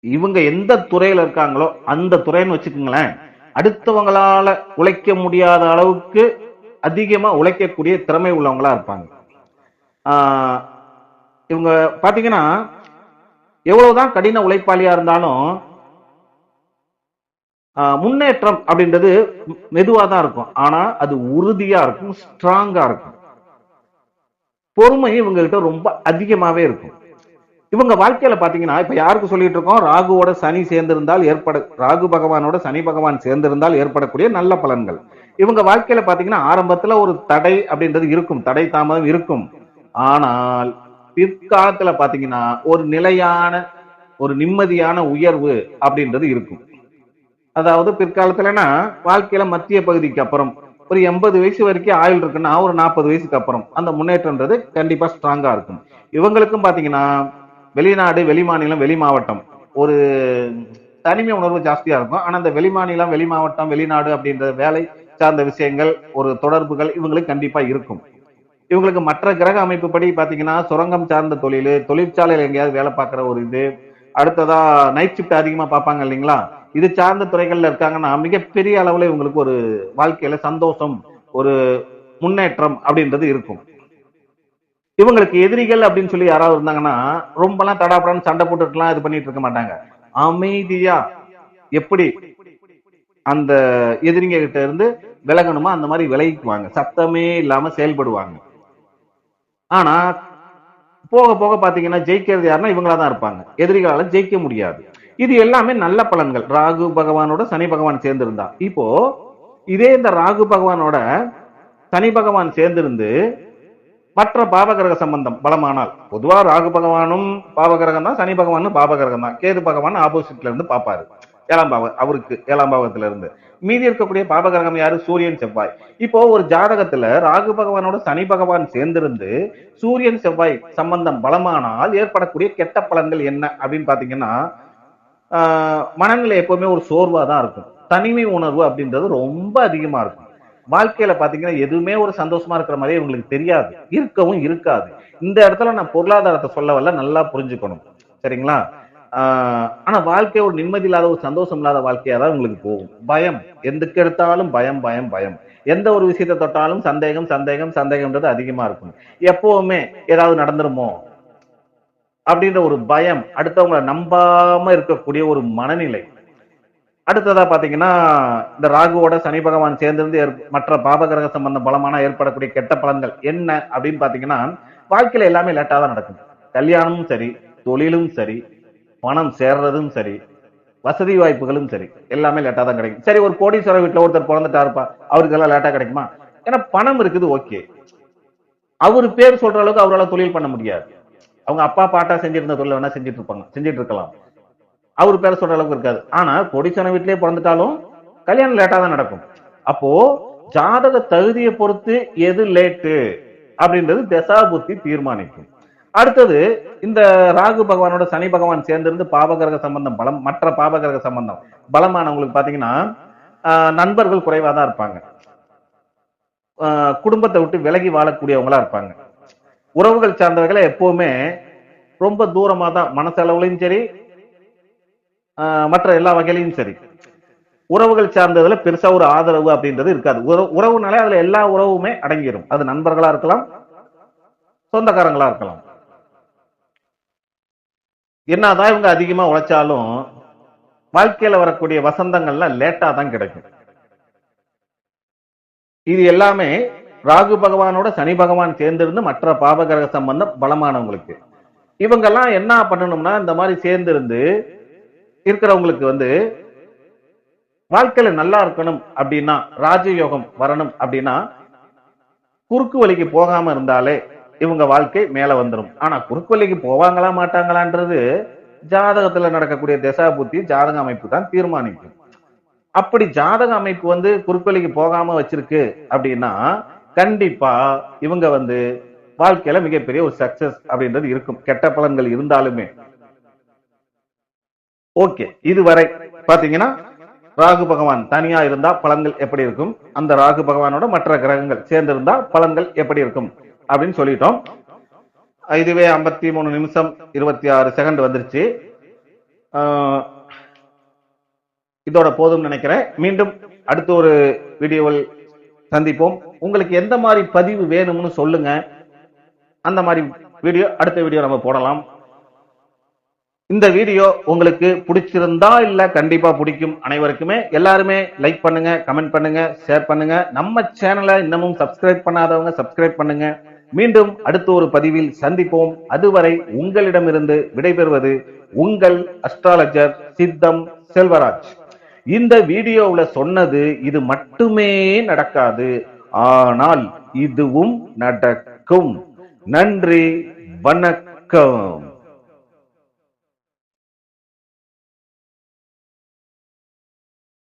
இவங்க எந்த துறையில இருக்காங்களோ அந்த துறைன்னு வச்சுக்கோங்களேன், அடுத்தவங்களால உழைக்க முடியாத அளவுக்கு அதிகமா உழைக்கக்கூடிய திறமை உள்ளவங்களா இருப்பாங்க. இவங்க பாத்தீங்கன்னா எவ்வளவுதான் கடின உழைப்பாளியா இருந்தாலும் முன்னேற்றம் அப்படின்றது மெதுவா தான் இருக்கும், ஆனா அது உறுதியா இருக்கும், ஸ்ட்ராங்கா இருக்கும். பொறுமை இவங்க கிட்ட ரொம்ப அதிகமாவே இருக்கும். இவங்க வாழ்க்கையில பாத்தீங்கன்னா இப்ப யாருக்கு சொல்லிட்டு இருக்கோம், ராகுவோட சனி சேர்ந்திருந்தால் ராகு பகவானோட சனி பகவான் சேர்ந்திருந்தால் ஏற்படக்கூடிய நல்ல பலன்கள். இவங்க வாழ்க்கையில பாத்தீங்கன்னா ஆரம்பத்துல ஒரு தடை அப்படின்றது இருக்கும், தடை தாமதம் இருக்கும். ஆனால் பிற்காலத்துல பாத்தீங்கன்னா ஒரு நிலையான, ஒரு நிம்மதியான உயர்வு அப்படின்றது இருக்கும். அதாவது பிற்காலத்துலன்னா வாழ்க்கையில மத்திய பகுதிக்கு அப்புறம் ஒரு 80 வயசு வரைக்கும் ஆயுள் இருக்குன்னா ஒரு 40 வயசுக்கு அப்புறம் அந்த முன்னேற்றம்ன்றது கண்டிப்பா ஸ்ட்ராங்கா இருக்கும். இவங்களுக்கும் பாத்தீங்கன்னா வெளிநாடு, வெளிமாநிலம், வெளி மாவட்டம் ஒரு தனிமை உணர்வு ஜாஸ்தியா இருக்கும். ஆனா அந்த வெளிமாநிலம், வெளி மாவட்டம், வெளிநாடு அப்படின்ற வேலை சார்ந்த விஷயங்கள், ஒரு தொடர்புகள் இவங்களுக்கு கண்டிப்பா இருக்கும். இவங்களுக்கு மற்ற கிரக அமைப்பு படி பாத்தீங்கன்னா சுரங்கம் சார்ந்த தொழில், தொழிற்சாலையில் எங்கேயாவது வேலை பார்க்குற ஒரு இது, அடுத்ததா நைட் ஷிஃப்ட் அதிகமா பார்ப்பாங்க இல்லைங்களா, இது சார்ந்த துறைகள்ல இருக்காங்கன்னா மிகப்பெரிய அளவுல இவங்களுக்கு ஒரு வாழ்க்கையில சந்தோஷம், ஒரு முன்னேற்றம் அப்படின்றது இருக்கும். இவங்களுக்கு எதிரிகள் அப்படின்னு சொல்லி யாராவது இருந்தாங்கன்னா ரொம்பலாம் தடாபடான்னு சண்டை போட்டுட்டுலாம் இது பண்ணிட்டு இருக்க மாட்டாங்க. அமைதியா எப்படி அந்த எதிரிங்க கிட்ட இருந்து விலகணுமா அந்த மாதிரி விலகிக்குவாங்க, சத்தமே இல்லாம செயல்படுவாங்க. ஆனா போக போக பாத்தீங்கன்னா ஜெயிக்கிறது யாருன்னா இவங்களா தான் இருப்பாங்க, எதிரிகளால ஜெயிக்க முடியாது. இது எல்லாமே நல்ல பலன்கள் ராகு பகவானோட சனி பகவான் சேர்ந்திருந்தா. இப்போ இதே இந்த ராகு பகவானோட சனி பகவான் சேர்ந்திருந்து மற்ற பாவகிரக சம்பந்தம் பலமானால், பொதுவா ராகு பகவானும் பாவகிரகம் தான், சனி பகவானும் பாவகிரகம் தான், கேது பகவான் ஆப்போசிட்ல இருந்து பாப்பாரு ஏழாம் பாவம், அவருக்கு ஏழாம் பாவத்துல இருந்து. மீதி இருக்கக்கூடிய பாவகிரகம் யாரு? சூரியன் செவ்வாய். இப்போ ஒரு ஜாதகத்துல ராகு பகவானோட சனி பகவான் சேர்ந்திருந்து சூரியன் செவ்வாய் சம்பந்தம் பலமானால் ஏற்படக்கூடிய கெட்ட பலன்கள் என்ன அப்படின்னு பாத்தீங்கன்னா, மனநிலை எப்பவுமே ஒரு சோர்வா தான் இருக்கும், தனிமை உணர்வு அப்படின்றது ரொம்ப அதிகமா இருக்கும். வாழ்க்கையில பாத்தீங்கன்னா எதுவுமே ஒரு சந்தோஷமா இருக்கிற மாதிரி இவங்களுக்கு தெரியாது, இருக்கவும் இருக்காது. இந்த இடத்துல நான் பொருளாதாரத்தை சொல்ல வரல, நல்லா புரிஞ்சுக்கணும், சரிங்களா? ஆனா வாழ்க்கை ஒரு நிம்மதி இல்லாத, ஒரு சந்தோஷம் இல்லாத வாழ்க்கையா தான் உங்களுக்கு போகும். பயம், எதுக்கு எடுத்தாலும் பயம் பயம் பயம், எந்த ஒரு விஷயத்தை தொட்டாலும் சந்தேகம் சந்தேகம் சந்தேகம்ன்றது அதிகமா இருக்கும். எப்பவுமே ஏதாவது நடந்துருமோ அப்படின்ற ஒரு பயம், அடுத்தவங்களை நம்பாம இருக்கக்கூடிய ஒரு மனநிலை. அடுத்ததா பாத்தீங்கன்னா இந்த ராகுவோட சனி பகவான் சேர்ந்திருந்து மற்ற பாபகிரக சம்பந்த பலமான ஏற்படக்கூடிய கெட்ட பலன்கள் என்ன அப்படின்னு பாத்தீங்கன்னா, வாழ்க்கையில எல்லாமே லேட்டா தான் நடக்கும். கல்யாணமும் சரி, தொழிலும் சரி, பணம் சேர்றதும் சரி, வசதி வாய்ப்புகளும் சரி, எல்லாமே லேட்டா தான் கிடைக்கும். சரி, ஒரு கோடீஸ்வரர் வீட்டுல ஒருத்தர் பிறந்துட்டாருப்பா, அவருக்கு எல்லாம் லேட்டா கிடைக்குமா? ஏன்னா பணம் இருக்குது, ஓகே. அவரு பேர் சொல்ற அளவுக்கு அவரால் தொழில் பண்ண முடியாது. அவங்க அப்பா பாட்டா செஞ்சிருந்த தொழில் வேணா செஞ்சிட்டு இருக்கலாம், அவர் பேர சொல்ற அளவுக்கு இருக்காது. ஆனா கோடீஸ்வரன் வீட்டிலேயே பிறந்துட்டாலும் கல்யாணம் லேட்டா தான் நடக்கும். அப்போ ஜாதக தகுதியை பொறுத்து எது லேட்டு அப்படின்றது தசா புத்தி தீர்மானிக்கும். அடுத்தது இந்த ராகு பகவானோட சனி பகவான் சேர்ந்திருந்து பாபகிரக சம்பந்தம் பலம், மற்ற பாபகிரக சம்பந்தம் பலமானவங்களுக்கு பாத்தீங்கன்னா நண்பர்கள் குறைவா தான் இருப்பாங்க, குடும்பத்தை விட்டு விலகி வாழக்கூடியவங்களா இருப்பாங்க. உறவுகள் சார்ந்தவர்களை எப்பவுமே ரொம்ப தூரமா தான், மனசளவுலையும் சரி மற்ற எல்லா வகையிலையும் சரி. உறவுகள் சார்ந்ததுல பெருசா ஒரு ஆதரவு அப்படின்றது இருக்காது. உறவுனாலே அதுல எல்லா உறவுமே அடங்கிடும். அது நண்பர்களா இருக்கலாம், சொந்தக்காரங்களா இருக்கலாம். என்னதான் இவங்க அதிகமா உழைச்சாலும் வாழ்க்கையில வரக்கூடிய வசந்தங்கள்லாம் லேட்டா தான் கிடைக்கும். இது எல்லாமே ராகு பகவானோட சனி பகவான் சேர்ந்திருந்து மற்ற பாபகிரக சம்பந்தம் பலமானவங்களுக்கு. இவங்கெல்லாம் என்ன பண்ணணும்னா, இந்த மாதிரி சேர்ந்திருந்து இருக்கிறவங்களுக்கு வாழ்க்கையில நல்லா இருக்கணும் அப்படின்னா, ராஜயோகம் வரணும் அப்படின்னா, குறுக்கு வழிக்கு போகாம இருந்தாலே இவங்க வாழ்க்கை மேல வந்துடும். ஆனா குறுக்கு வழிக்கு போவாங்களா மாட்டாங்களான்றது ஜாதகத்துல நடக்கக்கூடிய தசா புத்தி, ஜாதக அமைப்பு தான் தீர்மானிக்கும். அப்படி ஜாதக அமைப்பு குறுக்கு போகாம வச்சிருக்கு அப்படின்னா கண்டிப்பா இவங்க வாழ்க்கையில மிகப்பெரிய ஒரு சக்சஸ் அப்படின்றது இருக்கும், கெட்ட பலன்கள் இருந்தாலுமே. ஓகே, இதுவரை பாத்தீங்கன்னா ராகு பகவான் தனியா இருந்தா பலன்கள் எப்படி இருக்கும், அந்த ராகு பகவானோட மற்ற கிரகங்கள் சேர்ந்திருந்தா பலன்கள் எப்படி இருக்கும் அப்படின்னு சொல்லிட்டோம். இதுவே 53 நிமிஷம் 26 செகண்ட் வந்துருச்சு. இதோட போதும் நினைக்கிறேன். மீண்டும் அடுத்த ஒரு வீடியோவில் சந்திப்போம். உங்களுக்கு எந்த மாதிரி பதிவு வேணும்னு சொல்லுங்க, அந்த மாதிரி வீடியோ அடுத்த வீடியோ நம்ம போடலாம். இந்த வீடியோ உங்களுக்கு பிடிச்சிருந்தா இல்ல கண்டிப்பா பிடிக்கும் அனைவருக்குமே. எல்லாருமே லைக் பண்ணுங்க, கமெண்ட் பண்ணுங்க, ஷேர் பண்ணுங்க. நம்ம சேனலை இன்னமும் சப்ஸ்கிரைப் பண்ணாதவங்க சப்ஸ்கிரைப் பண்ணுங்க. மீண்டும் அடுத்த ஒரு பதிவில் சந்திப்போம். அதுவரை உங்களிடமிருந்து விடைபெறுவது உங்கள் அஸ்ட்ராலஜர் சித்தம் செல்வராஜ். இந்த வீடியோவுல சொன்னது இது மட்டுமே நடக்காது, ஆனால் இதுவும் நடக்கும். நன்றி, வணக்கம்.